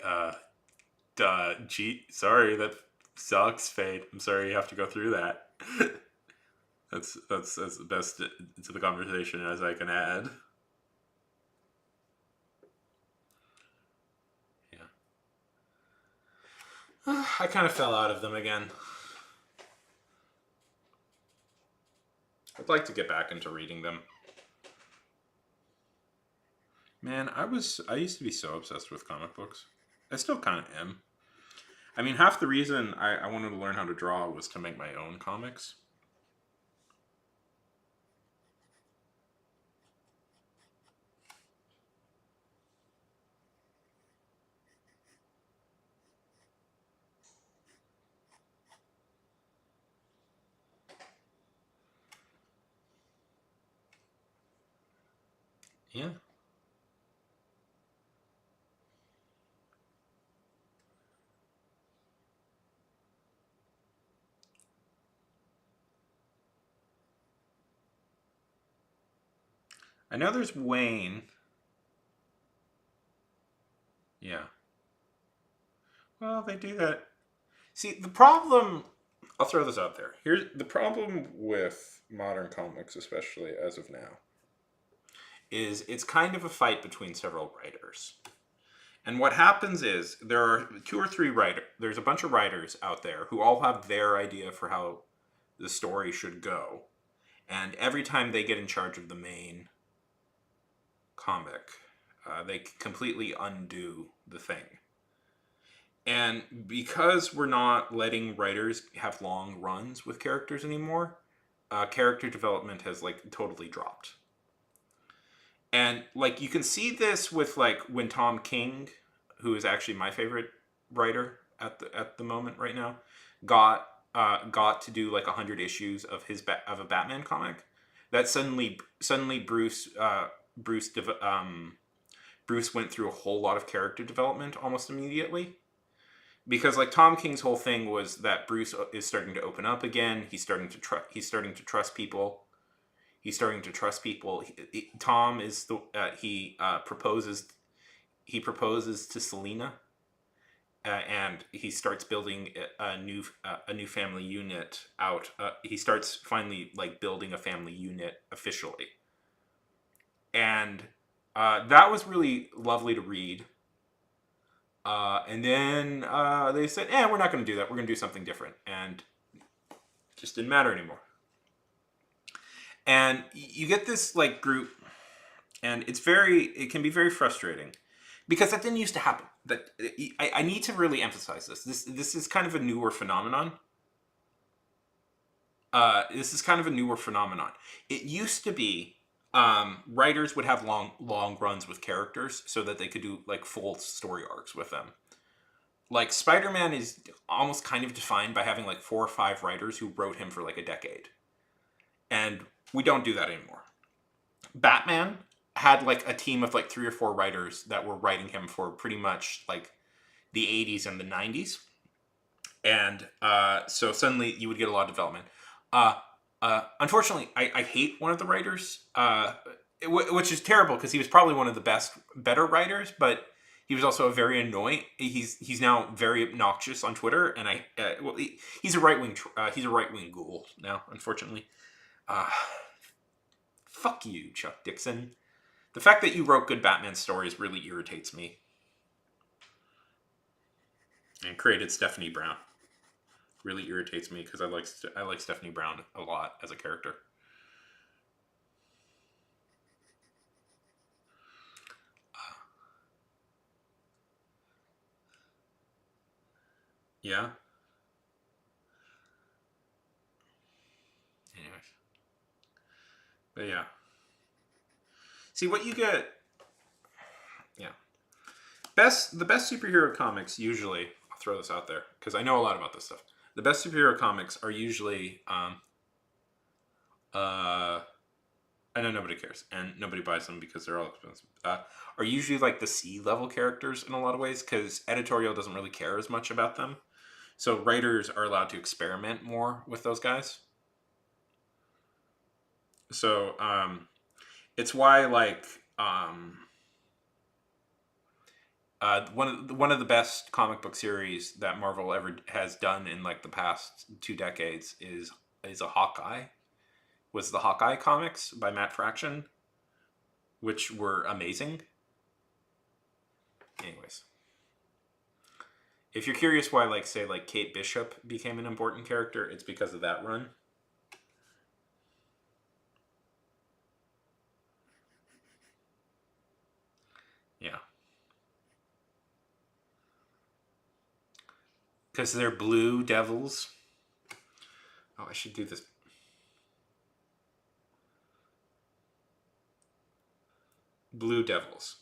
Gee, sorry, that sucks, Fade. I'm sorry you have to go through that. That's the best to the conversation as I can add. Yeah. I kind of fell out of them again. I'd like to get back into reading them. Man, I used to be so obsessed with comic books. I still kind of am. I mean, half the reason I wanted to learn how to draw was to make my own comics. Yeah. I know there's Wayne. Yeah. Well, they do that. See, the problem. I'll throw this out there. Here's the problem with modern comics, especially as of now, is it's kind of a fight between several writers. And what happens is there are two or three writers. There's a bunch of writers out there who all have their idea for how the story should go. And every time they get in charge of the main comic, they completely undo the thing. And because we're not letting writers have long runs with characters anymore, character development has like totally dropped. And like you can see this with like when Tom King, who is actually my favorite writer at the moment right now, got to do like 100 issues of of a Batman comic. That suddenly Bruce went through a whole lot of character development almost immediately. Because like Tom King's whole thing was that Bruce is starting to open up again. He's starting to trust. He's starting to trust people. He's starting to trust people. Tom is the he proposes. He proposes to Selina, and he starts building a new family unit out. He starts finally like building a family unit officially, and that was really lovely to read. And then they said, we're not going to do that. We're going to do something different. And it just didn't matter anymore. And you get this like group, and it can be very frustrating because that didn't used to happen. That I need to really emphasize this. This is kind of a newer phenomenon. This is kind of a newer phenomenon. It used to be writers would have long runs with characters so that they could do like full story arcs with them. Like Spider-Man is almost kind of defined by having like 4 or 5 writers who wrote him for like a decade. And we don't do that anymore. Batman had like a team of like 3 or 4 writers that were writing him for pretty much like the 80s and the 90s. And so suddenly you would get a lot of development. Unfortunately, I hate one of the writers, which is terrible because he was probably one of the better writers, but he was also a very annoying. He's now very obnoxious on Twitter, and he's a right wing ghoul now. Unfortunately, fuck you, Chuck Dixon. The fact that you wrote good Batman stories really irritates me. And created Stephanie Brown really irritates me because I like Stephanie Brown a lot as a character. Yeah. Anyways, but yeah. See what you get. Yeah. The best superhero comics usually. I'll throw this out there because I know a lot about this stuff. The best superhero comics are usually. I know nobody cares and nobody buys them because they're all expensive. Are usually like the C level characters in a lot of ways because editorial doesn't really care as much about them. So writers are allowed to experiment more with those guys. So it's why like one of the best comic book series that Marvel ever has done in like the past 2 decades is a Hawkeye. Was the Hawkeye comics by Matt Fraction, which were amazing. Anyways, if you're curious why like say like Kate Bishop became an important character, it's because of that run. Yeah. Because they're blue devils. Oh, I should do this. Blue devils.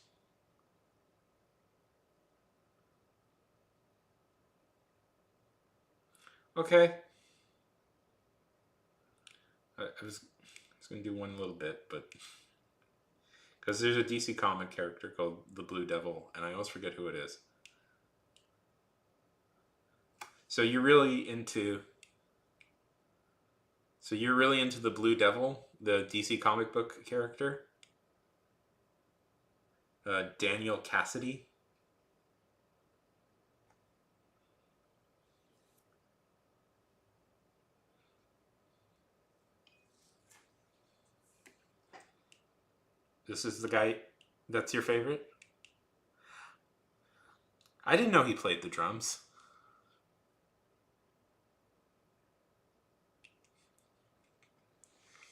Okay. I was going to do one little bit, but Because there's a DC comic character called the Blue Devil, and I always forget who it is. So you're really into. So you're really into the Blue Devil, the DC comic book character, Daniel Cassidy. This is the guy. That's your favorite? I didn't know he played the drums.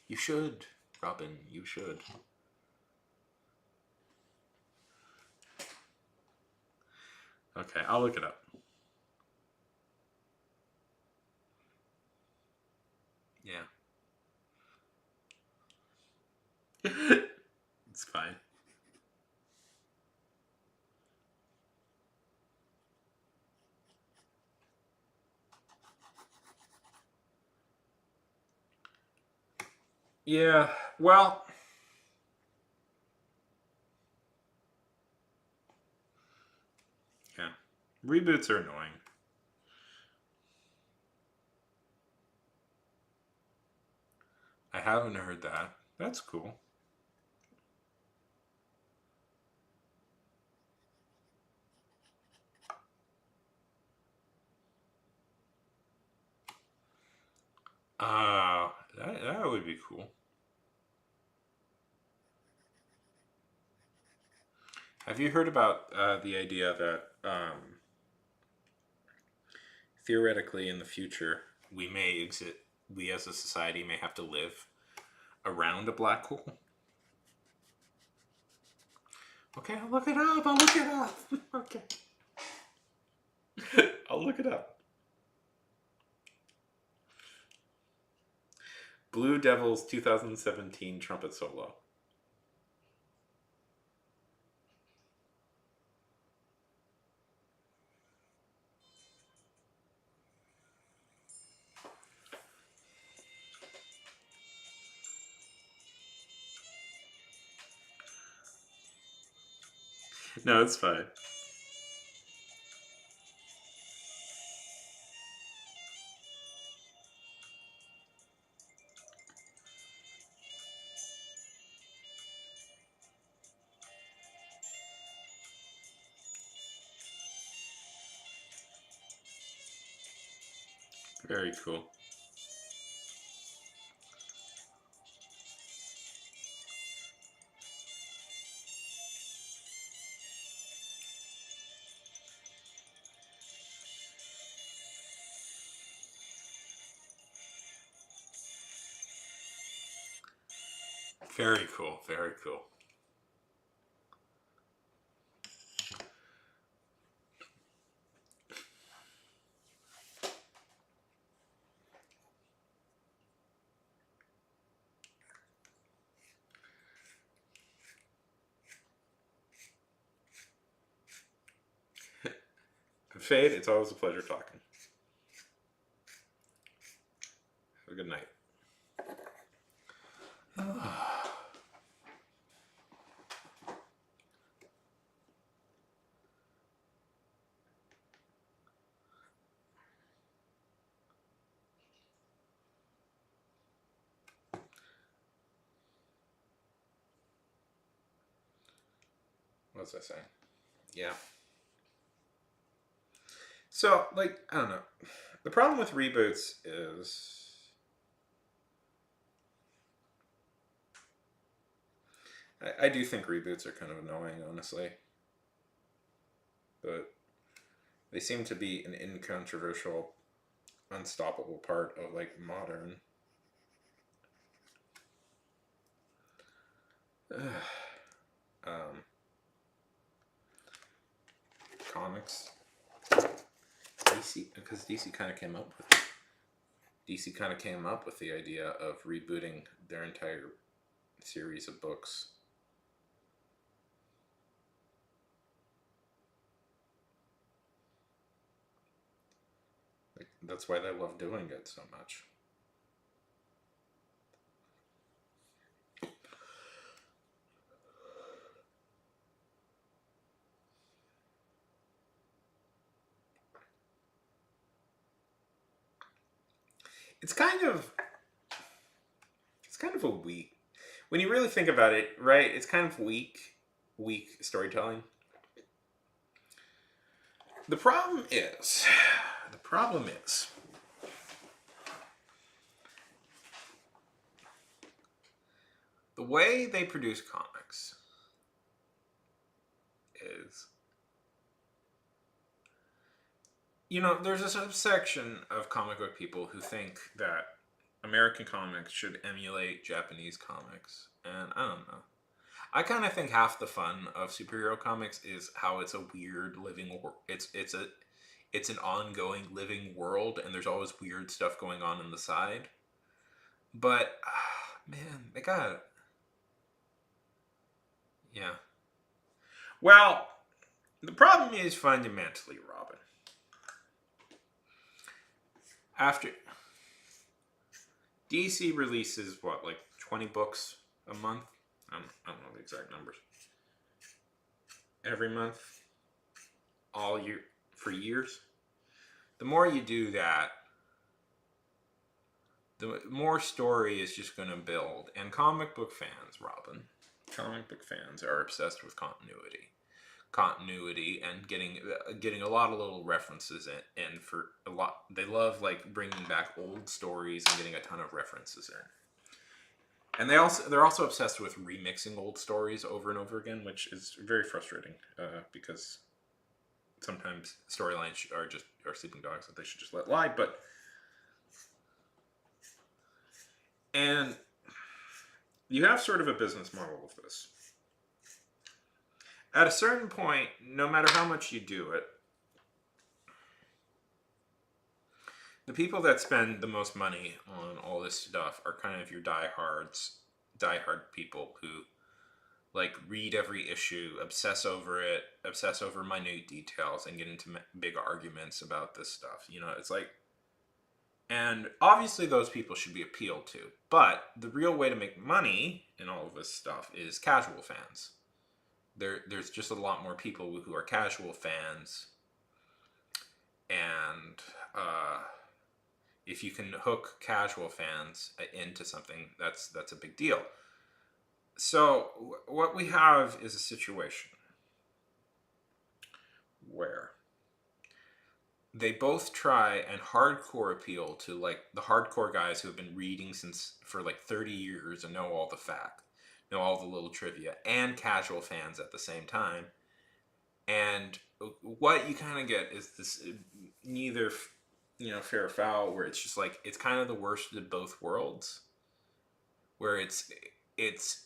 You should, Robin. You should. Okay, I'll look it up. Yeah. It's fine. Yeah, well, yeah. Reboots are annoying. I haven't heard that. That's cool. That would be cool. Have you heard about the idea that theoretically in the future we as a society may have to live around a black hole? Okay, I'll look it up. I'll look it up. Okay. I'll look it up. Blue Devils 2017 trumpet solo. No, it's fine. Very cool. Very cool. Very cool. Fade, it's always a pleasure talking. Have a good night. What was I saying? Yeah. So, like, I don't know. The problem with reboots is I do think reboots are kind of annoying, honestly. But they seem to be an incontroversial, unstoppable part of, like, modern. Comics. DC, because DC kind of came up with the idea of rebooting their entire series of books. Like, that's why they love doing it so much. it's kind of a weak, when you really think about it, right? It's kind of weak storytelling. The problem is, the problem is, the way they produce comics is, there's a subsection of comic book people who think that American comics should emulate Japanese comics, and I don't know. I kind of think half the fun of superhero comics is how it's a weird living world. It's an ongoing living world, and there's always weird stuff going on the side. But man, they got, yeah. Well, the problem is fundamentally, Robin. After DC releases what, like 20 books a month? I don't know the exact numbers. Every month, all year, for years. The more you do that, the more story is just going to build. And comic book fans, Robin, comic book fans are obsessed with continuity and getting a lot of little references in for a lot. They love like bringing back old stories and getting a ton of references in. And they're also obsessed with remixing old stories over and over again, which is very frustrating because sometimes storylines are sleeping dogs that they should just let lie. And you have sort of a business model of this. At a certain point, no matter how much you do it, the people that spend the most money on all this stuff are kind of your diehard people who like read every issue, obsess over it, obsess over minute details, and get into big arguments about this stuff. It's like, and obviously those people should be appealed to, but the real way to make money in all of this stuff is casual fans. There's just a lot more people who are casual fans, and if you can hook casual fans into something, that's a big deal. So what we have is a situation where they both try and hardcore appeal to like the hardcore guys who have been reading for like 30 years and know all the facts, know all the little trivia, and casual fans at the same time. And what you kind of get is this neither fair or foul, where it's just like it's kind of the worst of both worlds, where it's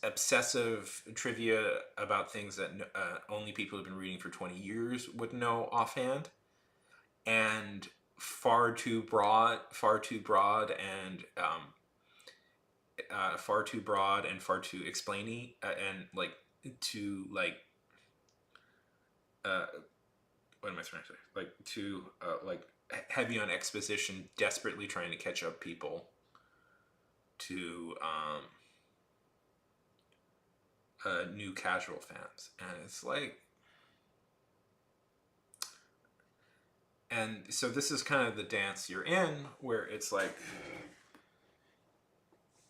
obsessive trivia about things that only people who've been reading for 20 years would know offhand, and far too broad and far too broad and far too explainy and like too like what am I trying to say? Like too like heavy on exposition, desperately trying to catch up people to new casual fans, and it's like, and so this is kind of the dance you're in, where it's like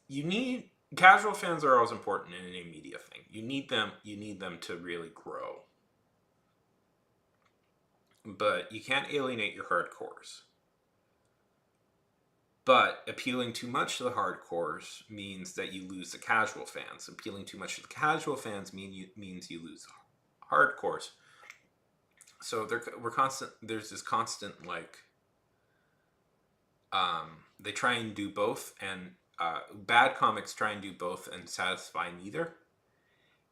you need casual fans are always important in any media thing. You need them to really grow, but you can't alienate your hardcores. But appealing too much to the hardcores means that you lose the casual fans. Appealing too much to the casual fans means you lose the hardcores. So there's this constant like they try and do both, and bad comics try and do both and satisfy neither.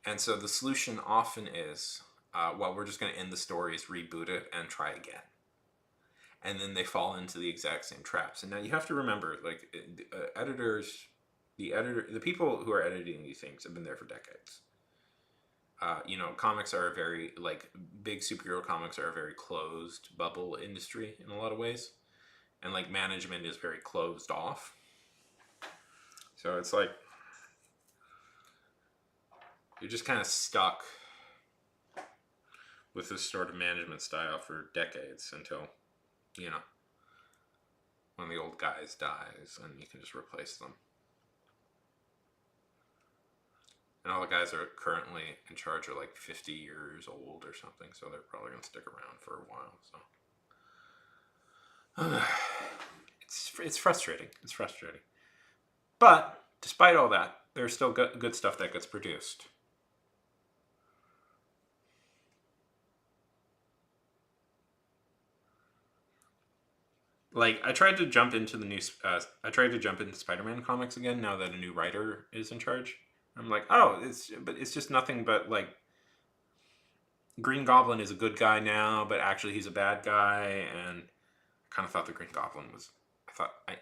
And so the solution often is, well, we're just going to end the stories, reboot it, and try again. And then they fall into the exact same traps. And now you have to remember, like, the people who are editing these things have been there for decades. Comics are a very, like, big superhero comics are a very closed bubble industry in a lot of ways. And, like, management is very closed off. So it's like, you're just kind of stuck with this sort of management style for decades until, one of the old guys dies, and you can just replace them. And all the guys are currently in charge are like 50 years old or something, so they're probably going to stick around for a while. So it's frustrating. It's frustrating. But despite all that, there's still good stuff that gets produced. Like I tried to jump into I tried to jump into Spider-Man comics again now that a new writer is in charge. I'm like, oh, it's just nothing but like Green Goblin is a good guy now, but actually he's a bad guy, and I kind of thought the Green Goblin was.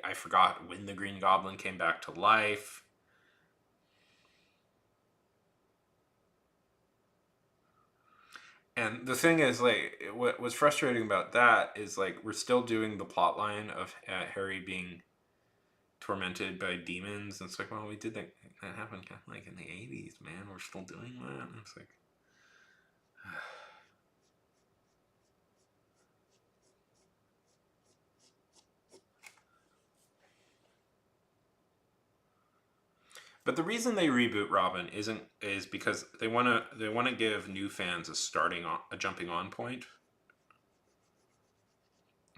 I forgot when the Green Goblin came back to life. And the thing is, like, what was frustrating about that is, like, we're still doing the plot line of Harry being tormented by demons. And it's like, well, we did that happened kind of like in the 80s, man. We're still doing that. And it's like, but the reason they reboot Robin is because they want to give new fans a jumping on point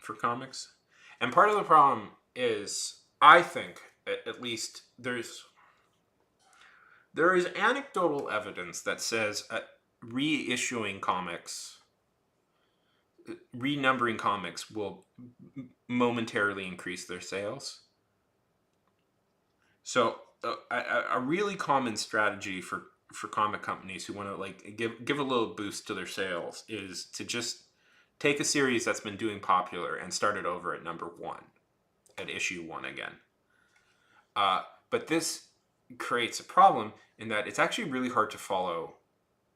for comics. And part of the problem is, I think, at least there is anecdotal evidence that says renumbering comics will momentarily increase their sales. So a really common strategy for comic companies who want to like give a little boost to their sales is to just take a series that's been doing popular and start it over at number 1, at issue 1 again. But this creates a problem in that it's actually really hard to follow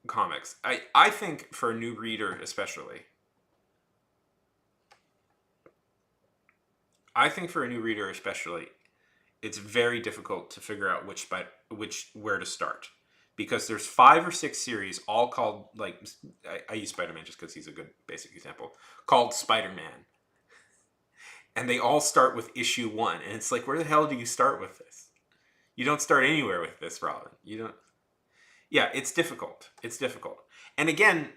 comics. I think for a new reader especially. It's very difficult to figure out where to start, because there's 5 or 6 series all called, like, I use Spider-Man just because he's a good basic example, called Spider-Man, and they all start with issue 1, and it's like, where the hell do you start with this? You don't start anywhere with this, Robin. You don't. Yeah, it's difficult. And again,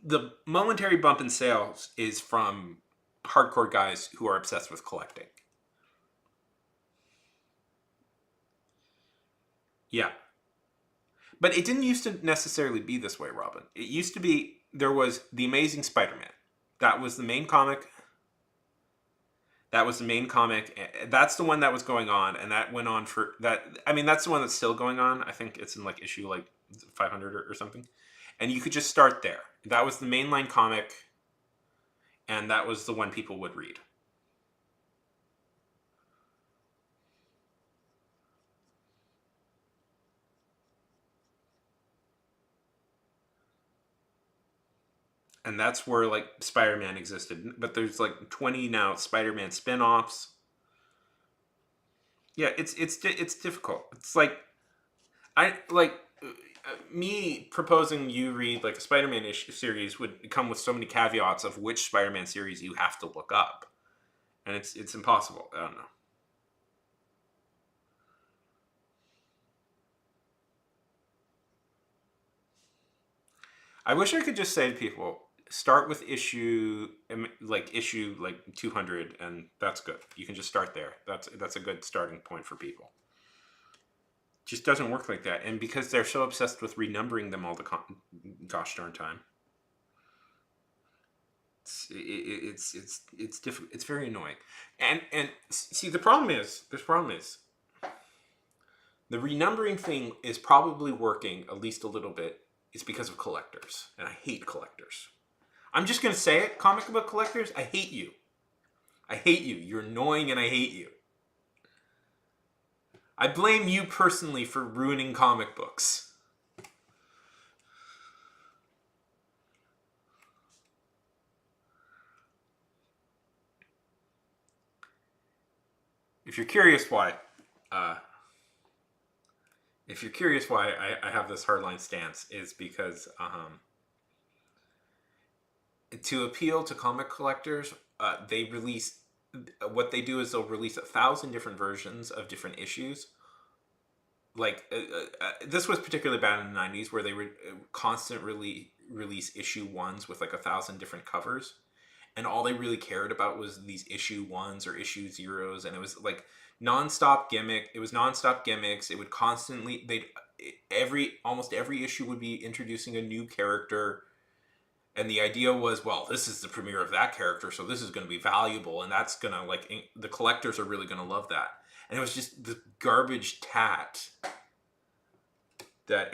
the momentary bump in sales is from hardcore guys who are obsessed with collecting. Yeah. But it didn't used to necessarily be this way, Robin. It used to be, there was The Amazing Spider-Man. That was the main comic. That's the one that was going on, and that went on for that. I mean, that's the one that's still going on. I think it's in like issue like 500 or something. And you could just start there. That was the mainline comic, and that was the one people would read. And that's where like Spider-Man existed. But there's like 20 now Spider-Man spin-offs. Yeah, it's difficult. It's like me proposing you read like a Spider-Man issue series would come with so many caveats of which Spider-Man series you have to look up, and it's impossible. I don't know. I wish I could just say to people, start with issue like 200, and that's good. You can just start there. That's a good starting point for people. It just doesn't work like that, and because they're so obsessed with renumbering them all the gosh darn time, it's difficult. It's very annoying, and see the problem is the renumbering thing is probably working at least a little bit. It's because of collectors, and I hate collectors. I'm just going to say it, comic book collectors, I hate you. I hate you. You're annoying, and I hate you. I blame you personally for ruining comic books. If you're curious why, I have this hardline stance, is because to appeal to comic collectors, they release what they do is they'll release 1,000 different versions of different issues. Like this was particularly bad in the 90s, where they would constantly release issue ones with like 1,000 different covers, and all they really cared about was these issue ones or issue zeros, and it was like nonstop gimmick. It was nonstop gimmicks. It would constantly almost every issue would be introducing a new character, and the idea was, well, this is the premiere of that character, so this is going to be valuable, and that's going to, like, the collectors are really going to love that. And it was just the garbage tat that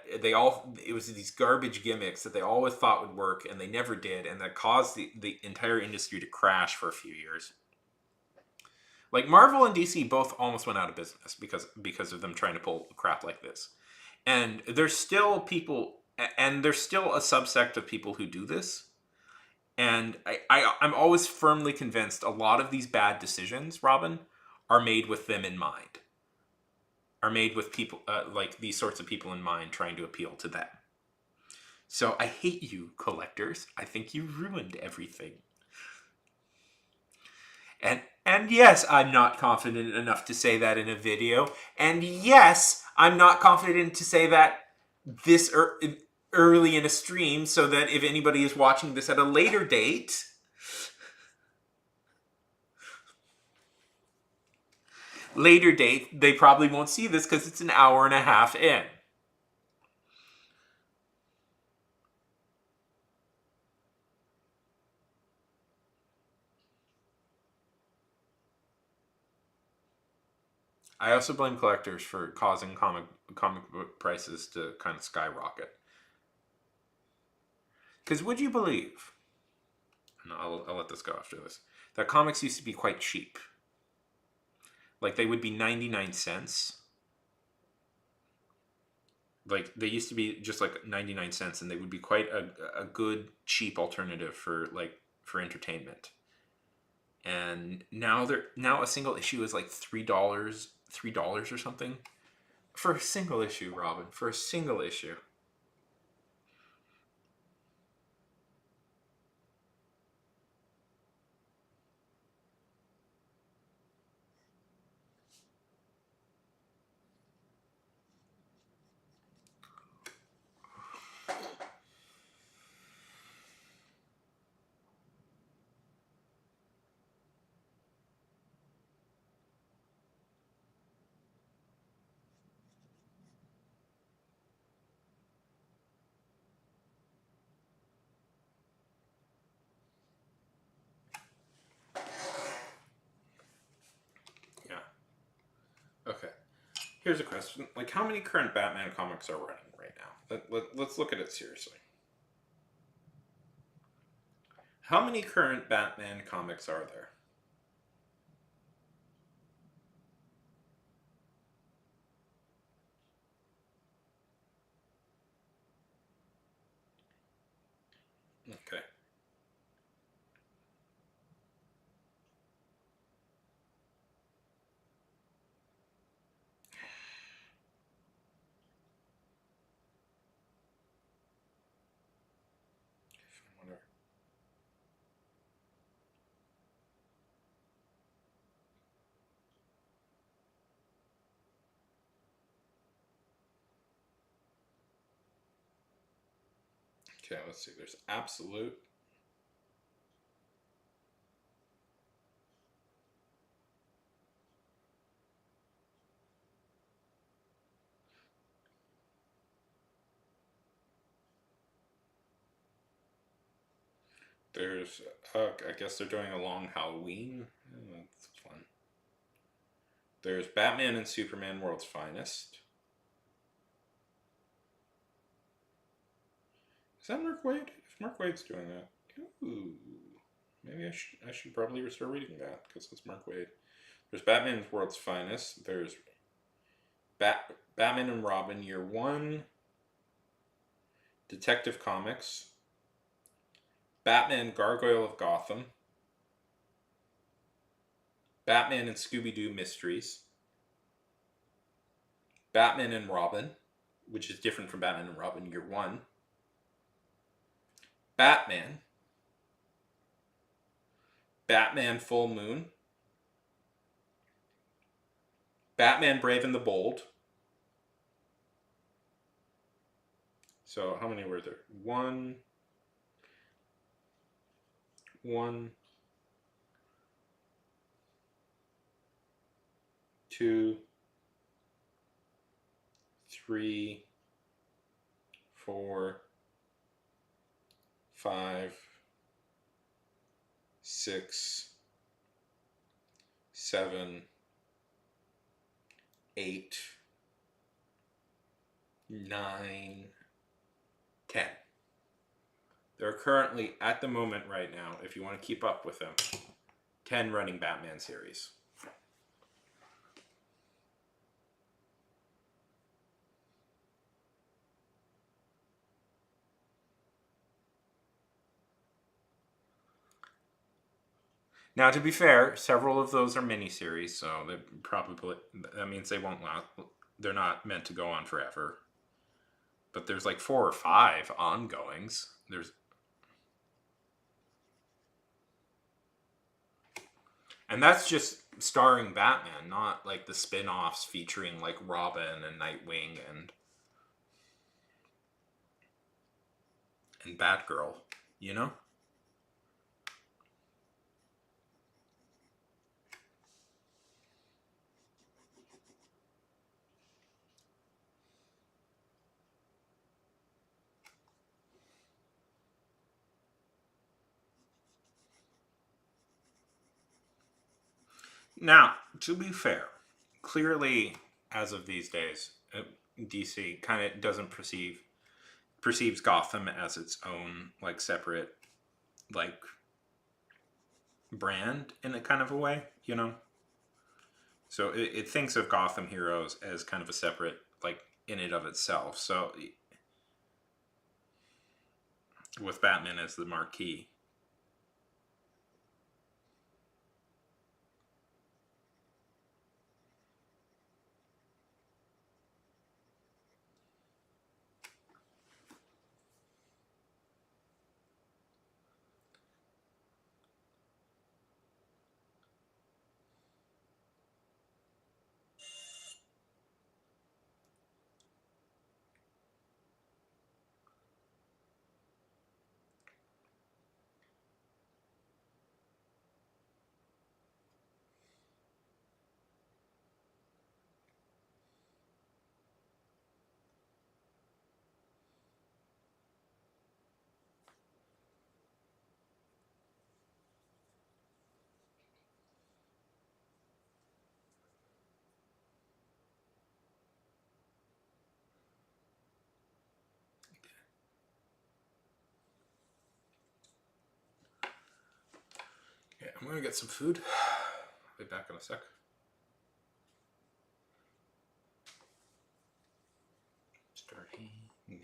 it was these garbage gimmicks that they always thought would work, and they never did, and that caused the entire industry to crash for a few years. Like, Marvel and DC both almost went out of business because of them trying to pull crap like this. And there's still people, and there's still a subsect of people who do this. And I'm always firmly convinced a lot of these bad decisions, Robin, are made with them in mind. Are made with people, like these sorts of people in mind, trying to appeal to them. So I hate you, collectors. I think you ruined everything. And yes, I'm not confident enough to say that in a video. And yes, I'm not confident to say that this early in a stream, so that if anybody is watching this at a later date, they probably won't see this because it's an hour and a half in. I also blame collectors for causing comic book prices to kind of skyrocket. Because would you believe, and I'll let this go after this, that comics used to be quite cheap. Like, they would be 99 cents. Like, they used to be just like 99 cents, and they would be quite a good, cheap alternative for entertainment. And now a single issue is like $3 or something. For a single issue, Robin. For a single issue. Okay. Here's a question. Like, how many current Batman comics are running right now? Let's look at it seriously. How many current Batman comics are there? Okay. Okay, let's see. There's Absolute. There's, I guess they're doing a long Halloween. That's fun. There's Batman and Superman World's Finest. Is that Mark Waid? If Mark Waid's doing that, ooh, maybe I should probably start reading that because it's Mark Waid. There's Batman World's Finest. There's Batman and Robin Year One. Detective Comics. Batman Gargoyle of Gotham. Batman and Scooby-Doo Mysteries. Batman and Robin, which is different from Batman and Robin Year One. Batman. Batman Full Moon, Batman Brave and the Bold. So how many were there? One, two, three, four, five, six, seven, 8, 9, 10. There are currently, at the moment right now, if you want to keep up with them, 10 running Batman series. Now, to be fair, several of those are miniseries, so they probably, that means they won't last. They're not meant to go on forever. But there's like 4 or 5 ongoings. And that's just starring Batman, not like the spin-offs featuring like Robin and Nightwing and Batgirl, you know? Now, to be fair, clearly as of these days, DC kind of doesn't perceives Gotham as its own like separate like brand in a kind of a way, you know? So it thinks of Gotham Heroes as kind of a separate like in and of itself. So with Batman as the marquee. Yeah, I'm gonna get some food. I'll be back in a sec. Starting now.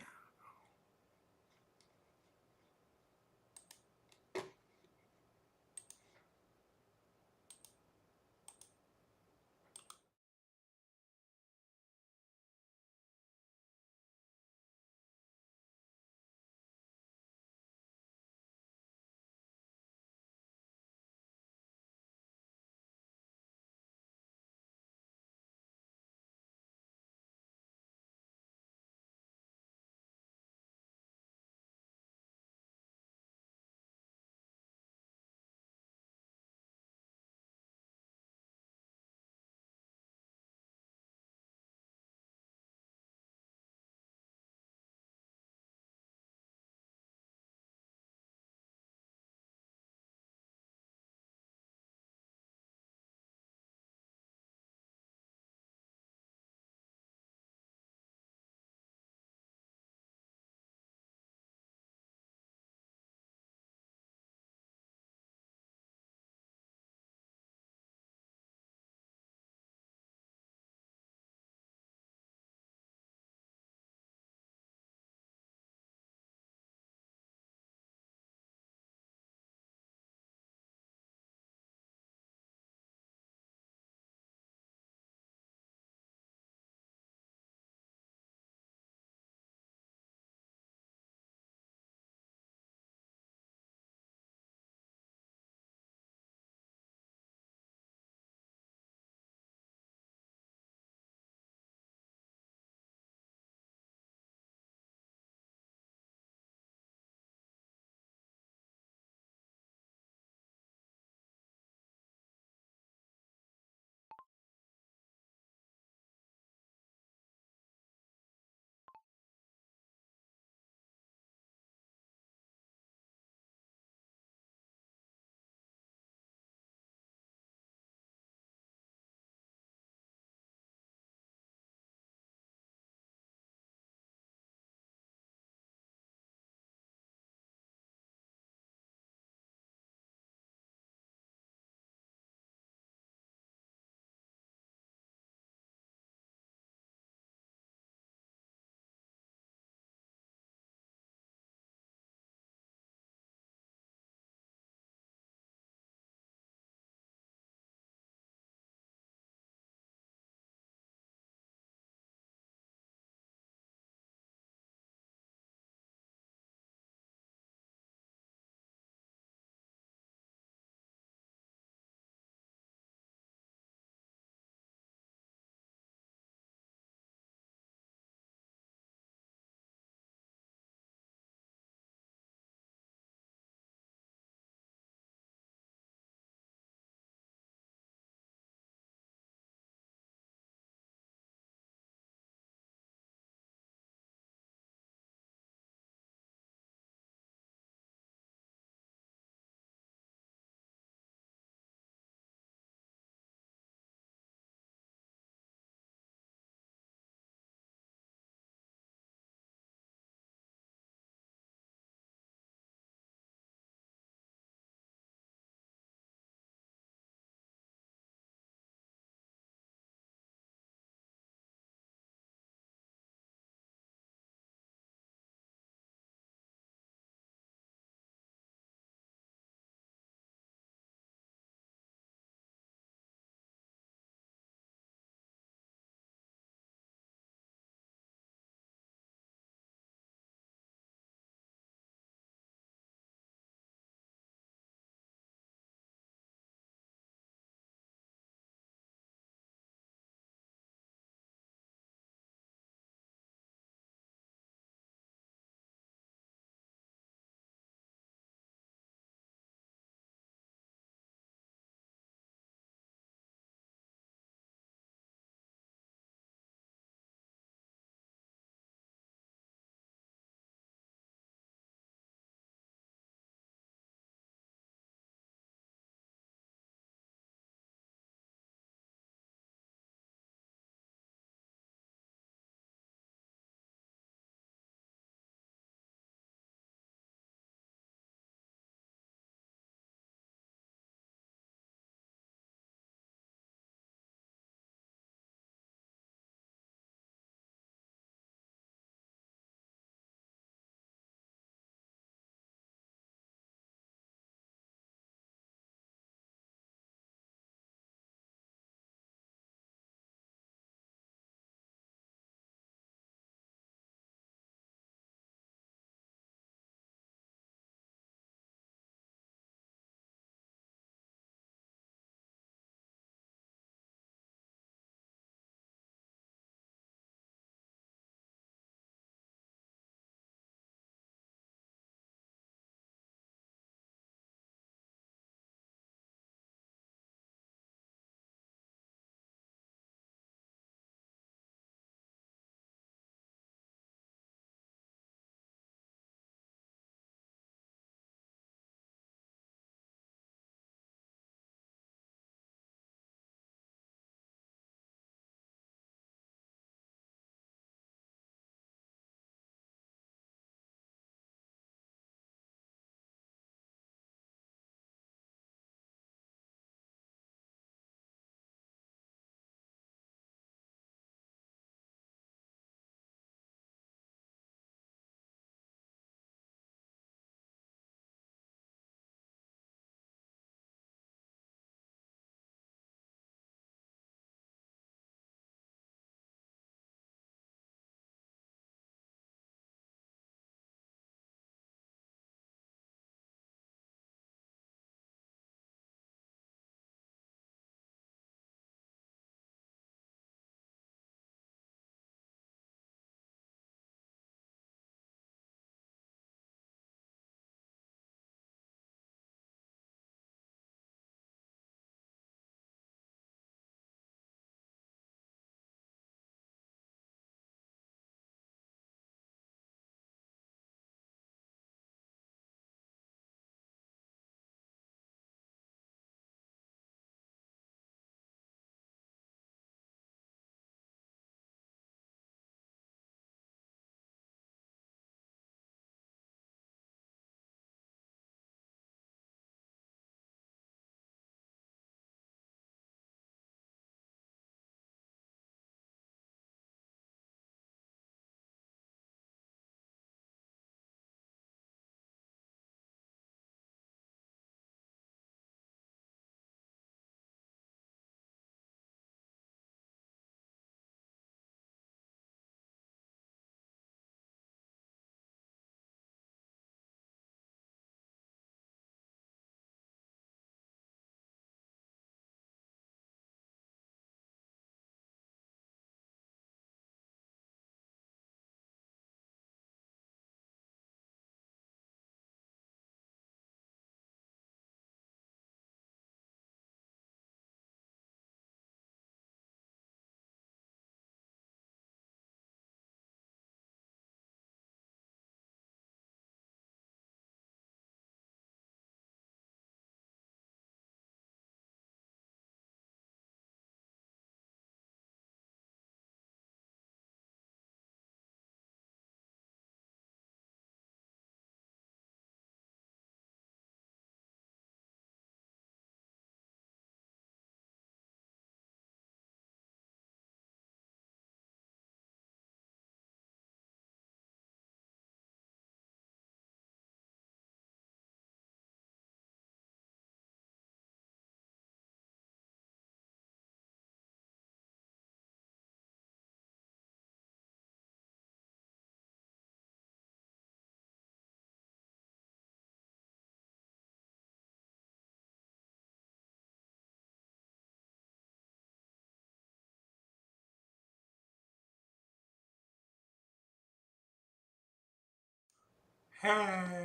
Hey.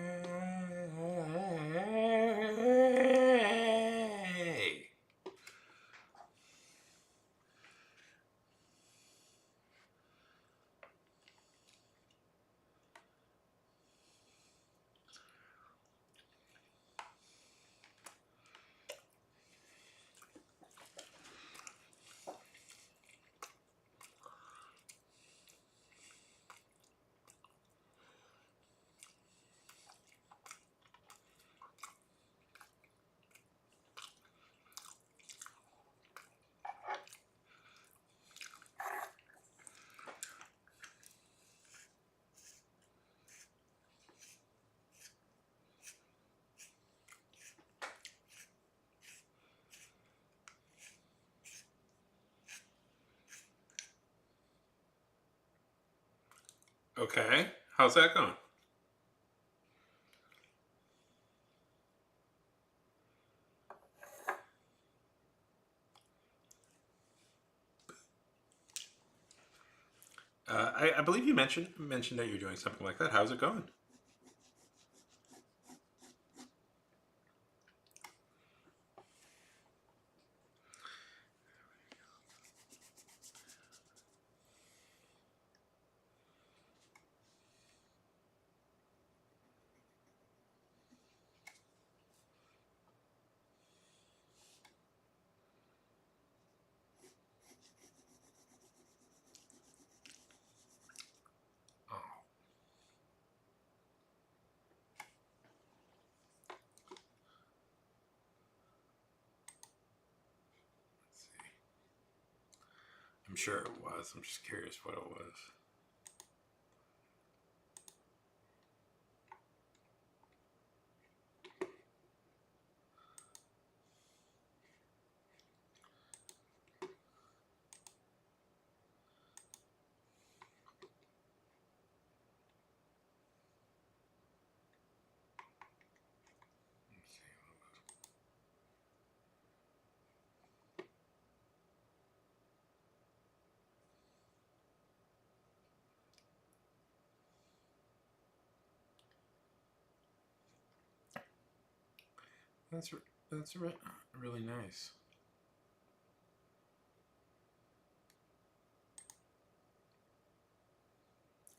Okay. How's that going? I believe you mentioned that you're doing something like that. How's it going? Oh, let's see. I'm sure it was. I'm just curious what it was. Let's see. That's really nice.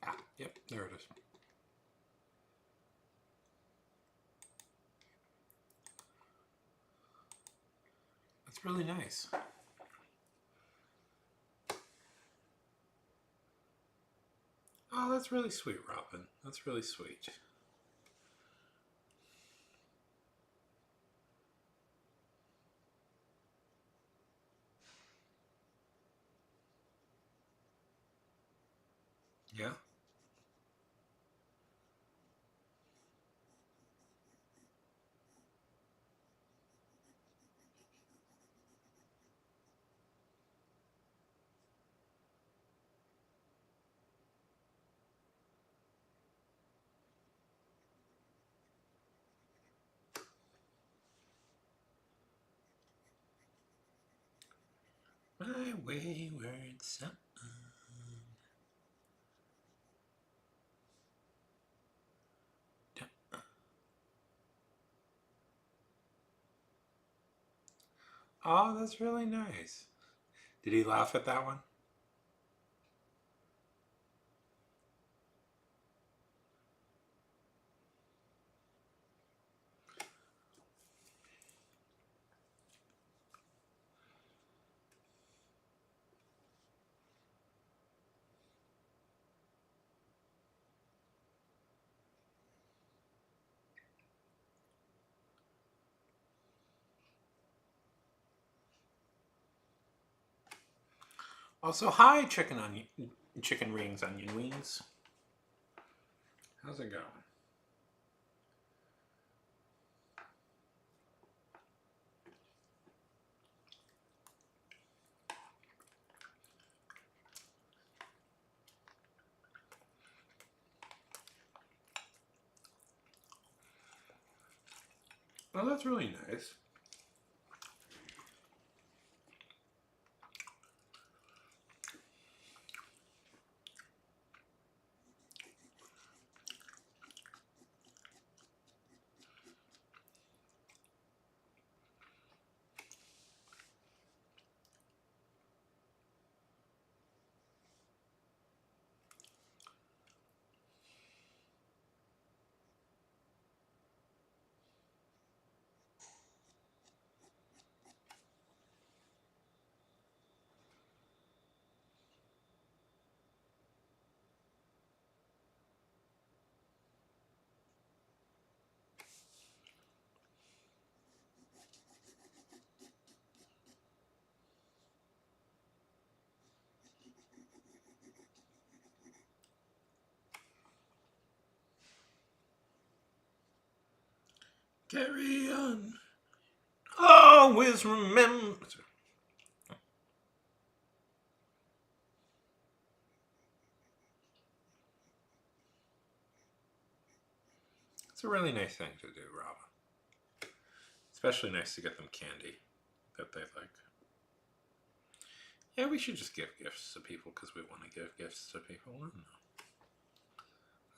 Ah, yep, there it is. That's really nice. Oh, that's really sweet, Robin. That's really sweet. Yeah. My wayward son. Oh, that's really nice. Did he laugh at that one? Also, hi, chicken rings, onion wings. How's it going? Oh, that's really nice. Carry on. Always remember. It's a really nice thing to do, Robin. Especially nice to get them candy that they like. Yeah, we should just give gifts to people because we want to give gifts to people. I don't know.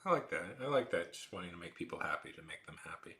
I like that. I like that. Just wanting to make people happy to make them happy.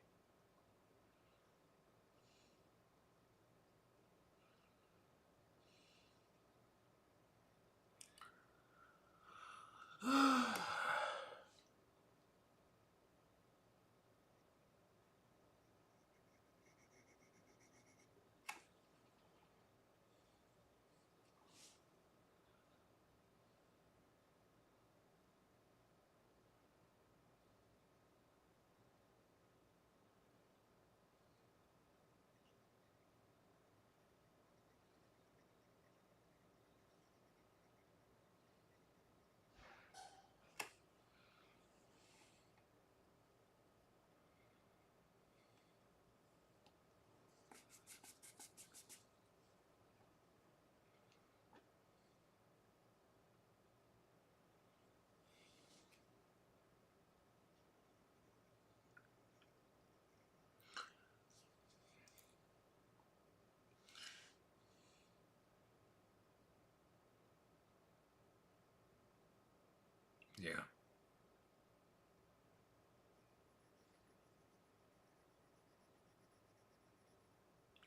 Yeah,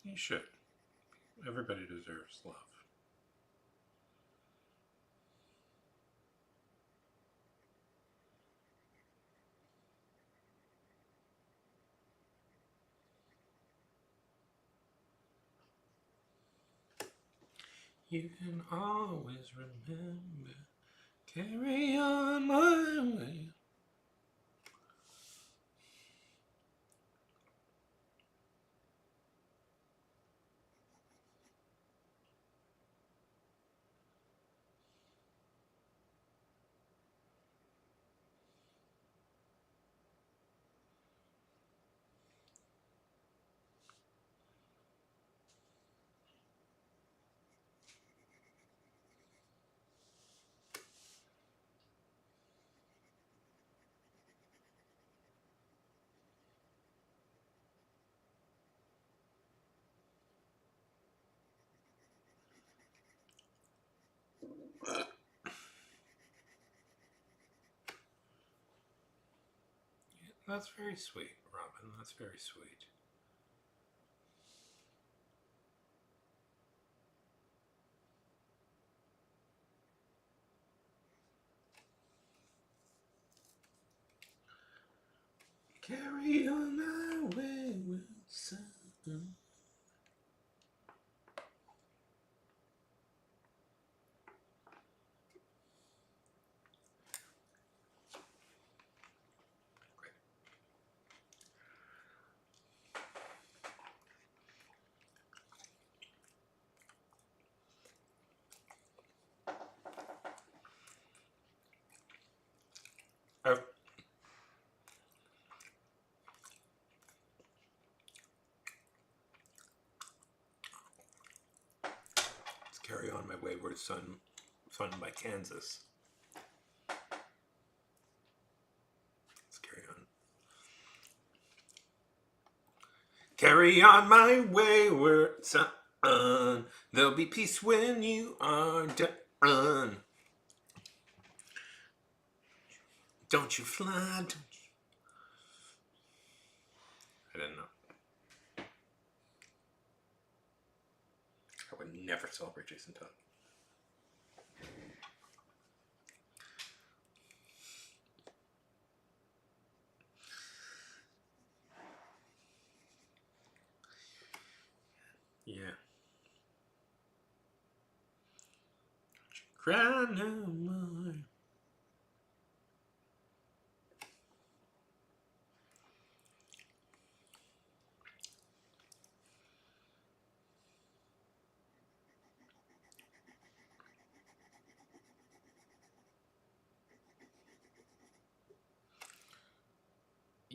you should. Everybody deserves love. You can always remember. Carry on my way. That's very sweet, Robin. That's very sweet. Carry on my wayward son. Oh, let's carry on my wayward son. Fun by Kansas. Let's carry on. Carry on my wayward son. There'll be peace when you are done. Don't you fly? Don't you... I didn't know. I would never celebrate Jason Todd. Yeah. Cry no more.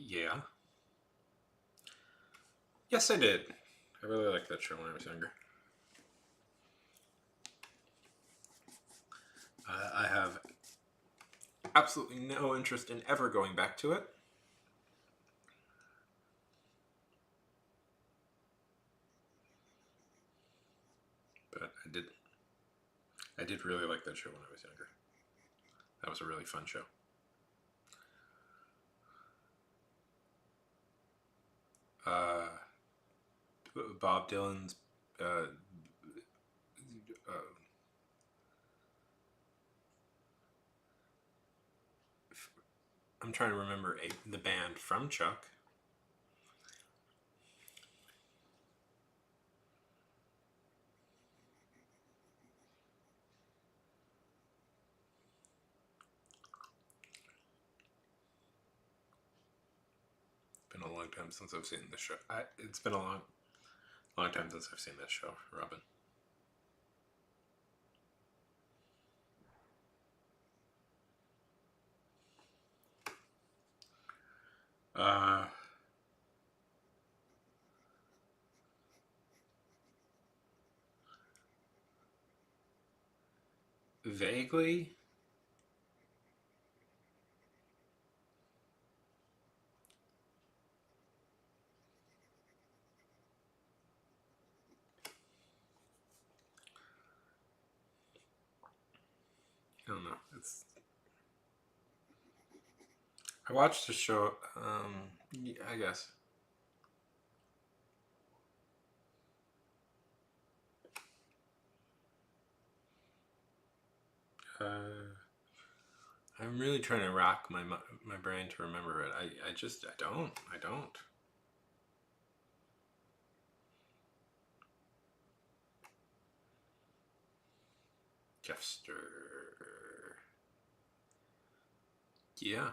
Yeah. Yes, I did. I really liked that show when I was younger. I have absolutely no interest in ever going back to it. But I did really like that show when I was younger. That was a really fun show. Uh, Bob Dylan's uh, uh, I'm trying to remember the band from Chuck. Been a long time since I've seen this show. It's been a long time since I've seen this show, Robin. Uh, Vaguely. I don't know. I watched the show. Yeah, I guess. Uh, I'm really trying to rack my brain to remember it. I don't. Jeffster. Yeah.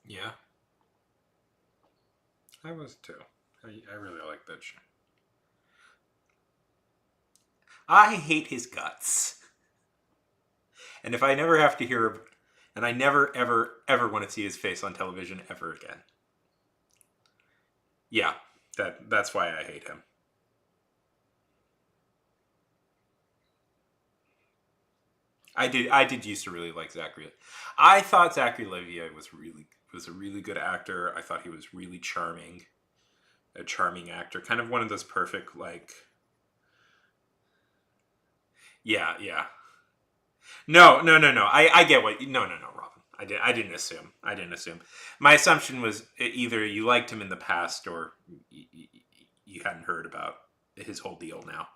Yeah. I was too. I really like that show. I hate his guts. And if I never have to hear, and I never, ever, ever want to see his face on television ever again. Yeah, that's why I hate him. I did used to really like Zachary. I thought Zachary Levi was a really good actor. I thought he was really charming, a charming actor, kind of one of those perfect like. Yeah, yeah. No, no, no, no. I get what. No, no, no, Robin. I didn't assume. I didn't assume. My assumption was either you liked him in the past or you hadn't heard about his whole deal now.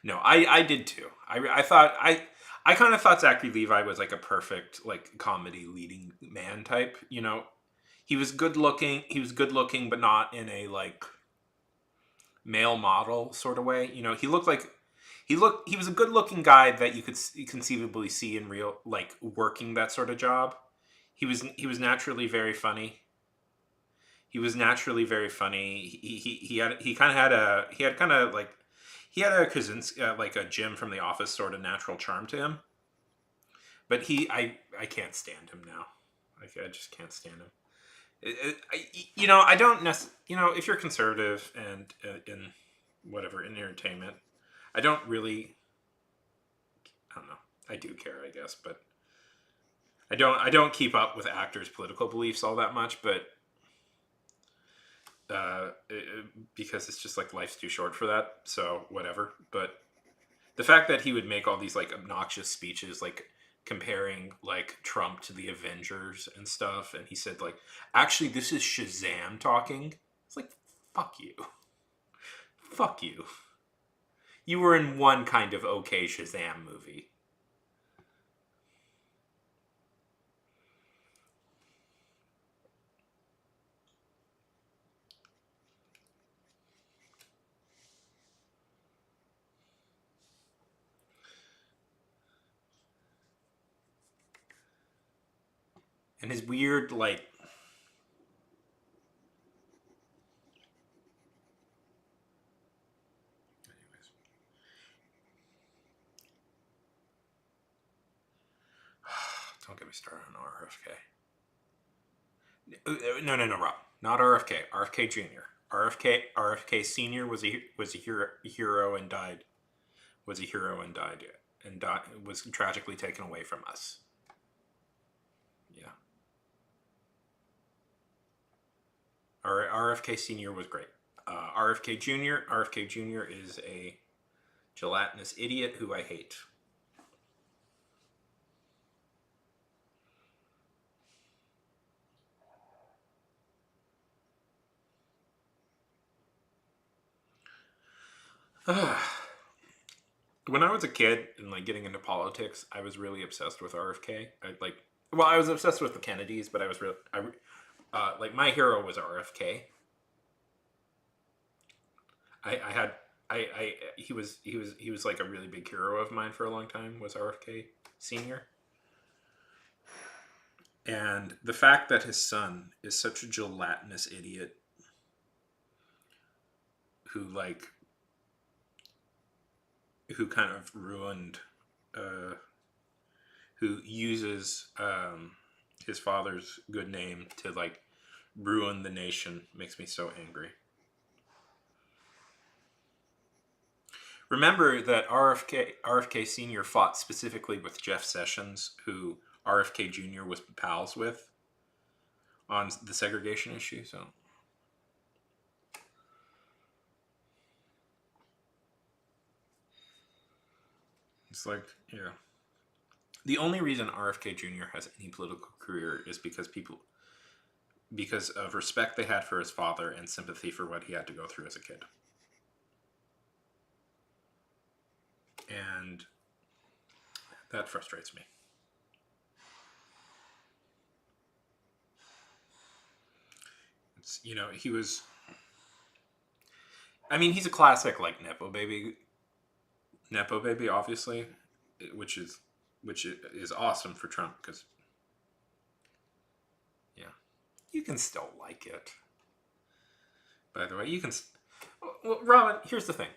No, I did too. I thought I kind of thought Zachary Levi was like a perfect like comedy leading man type. You know, he was good looking. He was good looking, but not in a like male model sort of way. You know, he was a good looking guy that you could conceivably see in real like working that sort of job. He was naturally very funny. He was naturally very funny. He kind of had a he had kind of like he had a Krasinski like a Jim from The Office sort of natural charm to him. But I can't stand him now. I just can't stand him. I don't necessarily. If you're conservative and in whatever in entertainment, I don't really. I don't know. I do care, I guess, but I don't keep up with actors' political beliefs all that much. But because it's just like life's too short for that. So whatever. But the fact that he would make all these like obnoxious speeches, like comparing like Trump to the Avengers and stuff, and he said like, actually, this is Shazam talking. It's like, fuck you, fuck you. You were in one kind of okay Shazam movie. And his weird, like... Anyways. Don't get me started on RFK. No, Rob. Not RFK. RFK Jr. RFK Senior was a hero and died. Was a hero and died, and was tragically taken away from us. Yeah. RFK Senior was great. RFK Jr. is a gelatinous idiot who I hate. When I was a kid and like getting into politics, I was really obsessed with RFK. I was obsessed with the Kennedys, but I was like my hero was RFK. I had he was like a really big hero of mine for a long time. Was RFK Senior, and the fact that his son is such a gelatinous idiot who kind of ruined, who uses his father's good name to like ruin the nation makes me so angry. Remember that RFK Senior fought specifically with Jeff Sessions, who RFK Jr. was pals with on the segregation issue. So it's like, yeah. The only reason RFK Jr. has any political career is because of respect they had for his father and sympathy for what he had to go through as a kid. And that frustrates me. It's, he was... I mean, he's a classic, like, Nepo baby, obviously, which is awesome for Trump, because, yeah, you can still like it. By the way, you can... Well, Robin, here's the thing.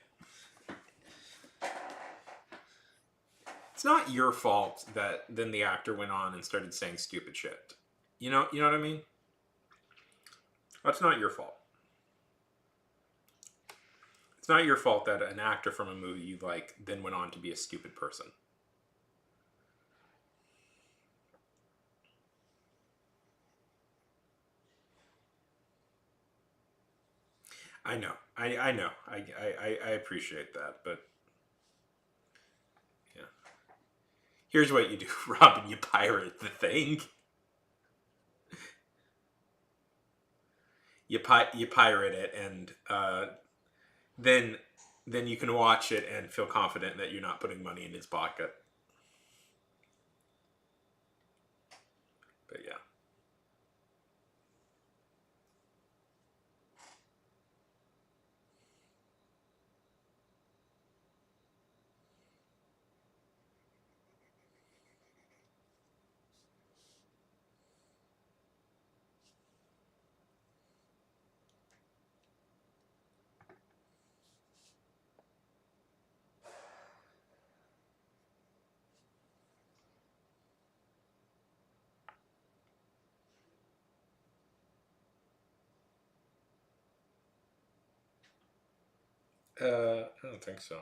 It's not your fault that then the actor went on and started saying stupid shit. You know what I mean? That's not your fault. It's not your fault that an actor from a movie you like then went on to be a stupid person. I know. I know. I appreciate that, but yeah. Here's what you do, Robin. You pirate the thing. You pirate it, and then you can watch it and feel confident that you're not putting money in his pocket. But yeah. I don't think so.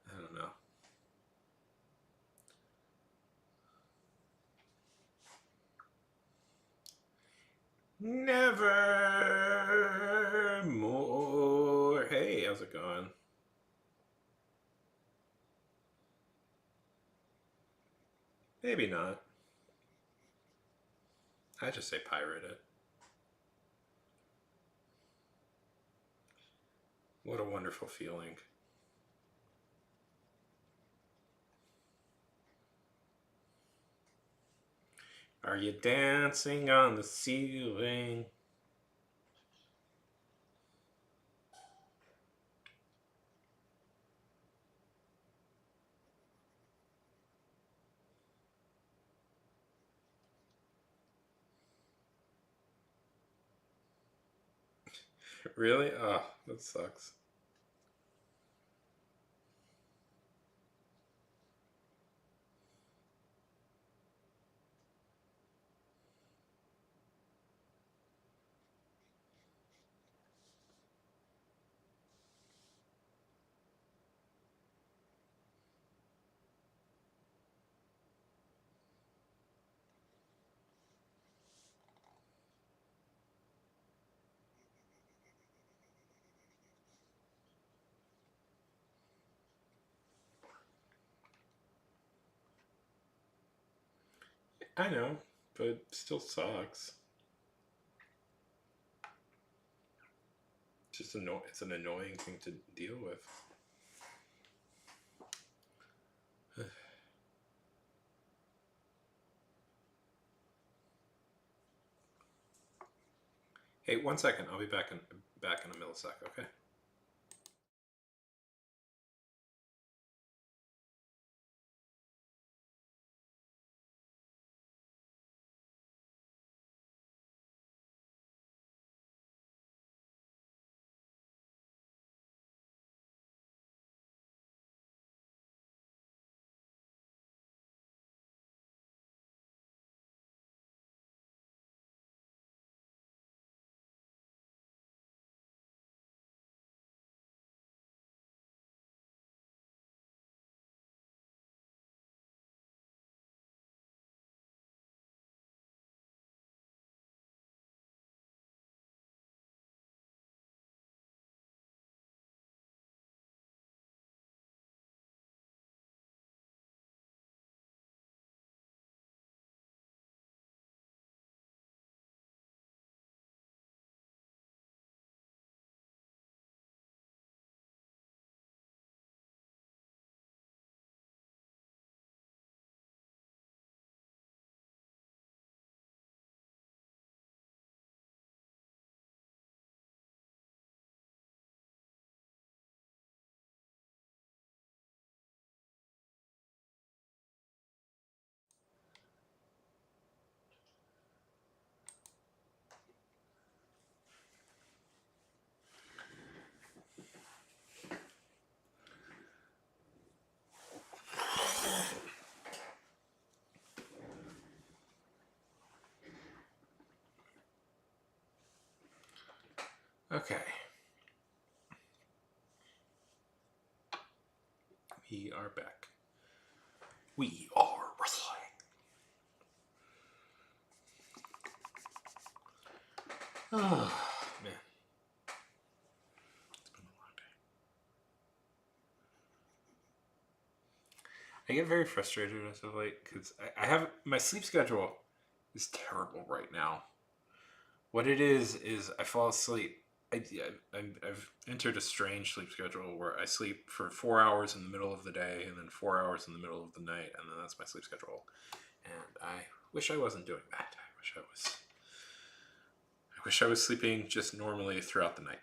I don't know. Never more. Hey, how's it going? Maybe not. I just say pirate it. What a wonderful feeling. Are you dancing on the ceiling? Really? Oh, that sucks. I know, but still sucks. It's an annoying thing to deal with. Hey, 1 second. I'll be back in a millisecond. Okay. Okay. We are back. We are wrestling. Oh, man. It's been a long day. I get very frustrated as of late because I have my sleep schedule is terrible right now. What it is I fall asleep. I've entered a strange sleep schedule where I sleep for 4 hours in the middle of the day and then 4 hours in the middle of the night, and then that's my sleep schedule. And I wish I wasn't doing that. I wish I was. I wish I was sleeping just normally throughout the night.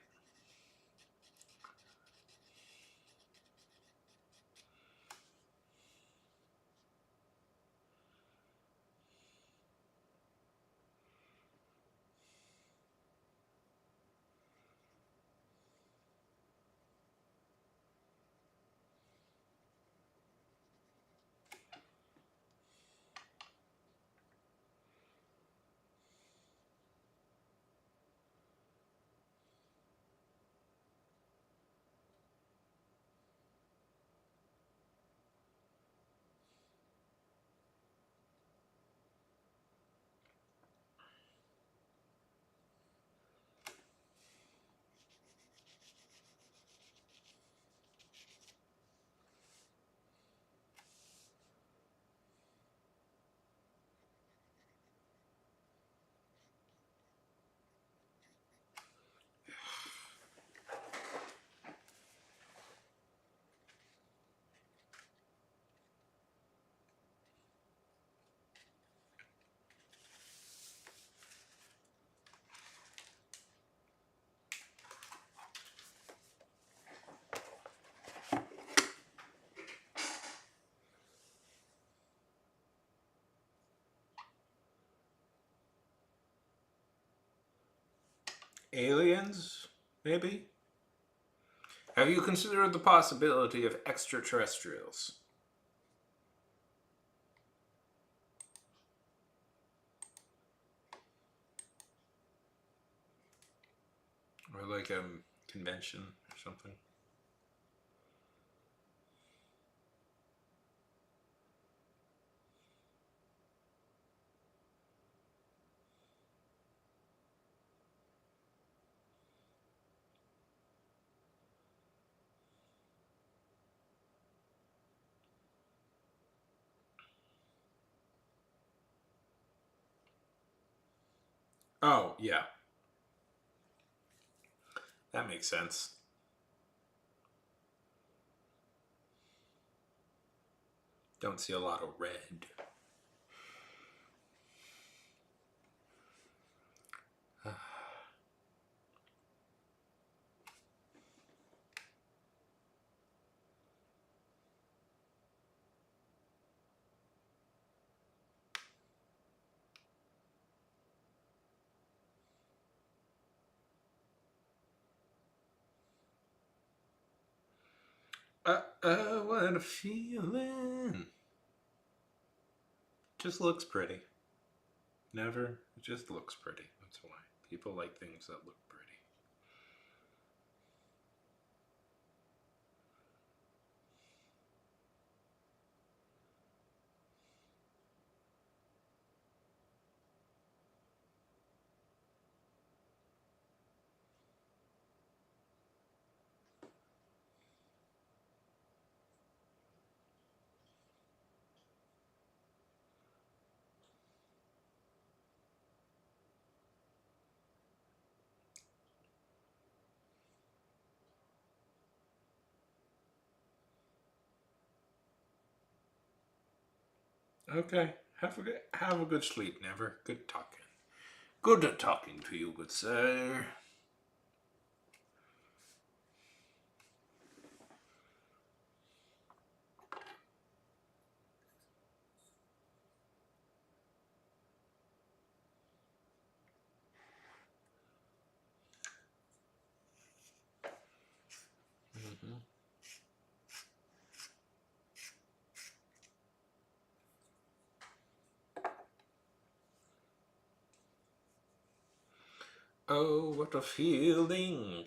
Aliens, maybe? Have you considered the possibility of extraterrestrials? Or like a convention or something? Oh, yeah. That makes sense. Don't see a lot of red. What a feeling. Just looks pretty. Never. It just looks pretty. That's why. People like things that look pretty. Okay. Have a good sleep, Never. Good talking. Good talking to you, good sir. Mm-hmm. Oh, what a feeling.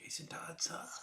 Jason Todd sucks.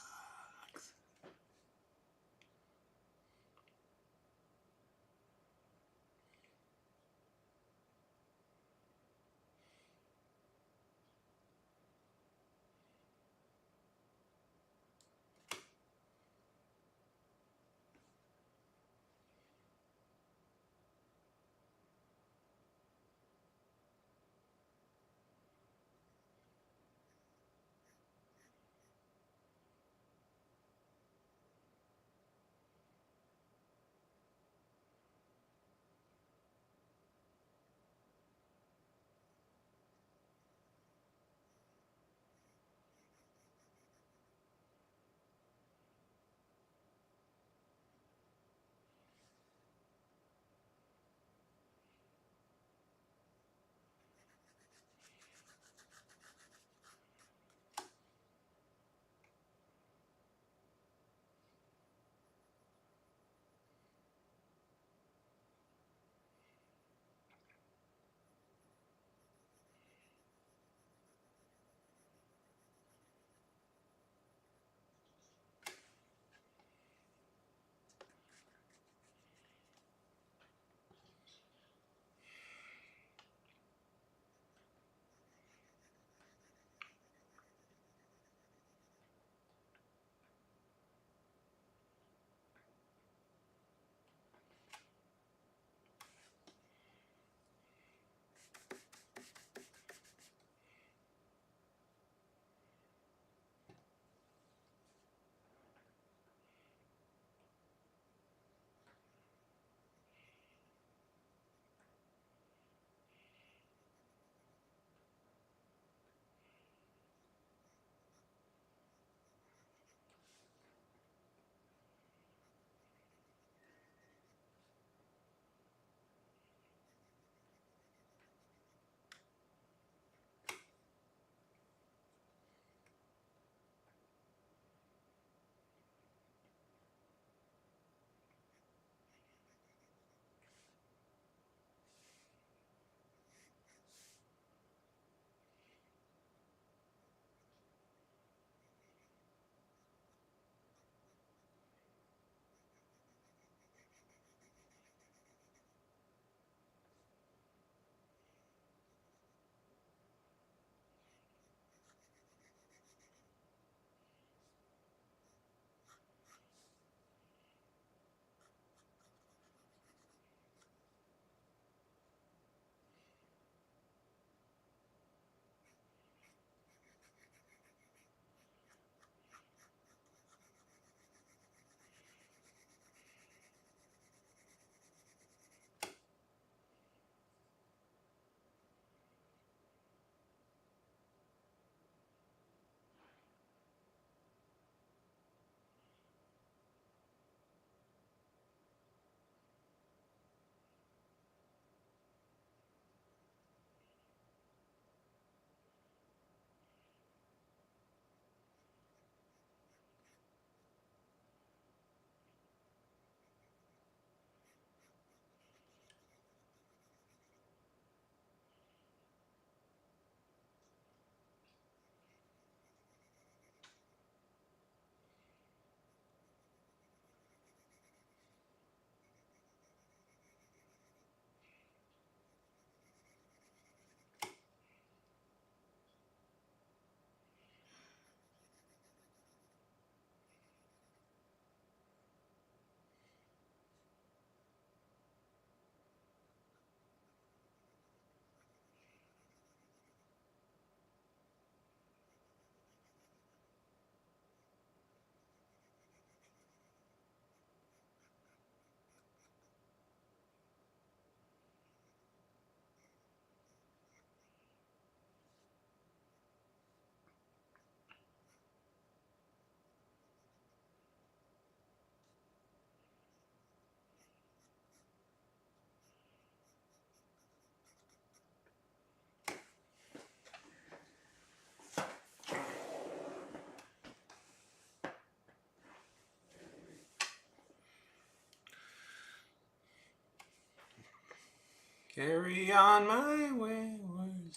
Carry on my wayward.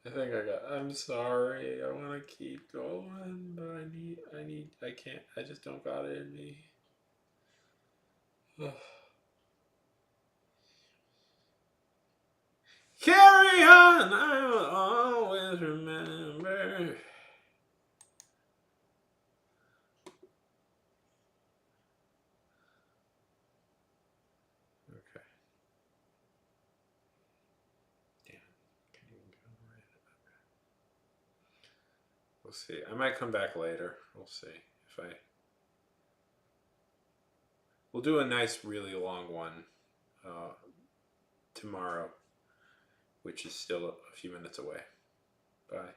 I think I got. I'm sorry. I want to keep going, but I can't. I just don't got it in me. Carry on. I will always remember. Okay. Damn. Can't even go right. We'll see. I might come back later. We'll see if I. We'll do a nice, really long one tomorrow, which is still a few minutes away. Bye.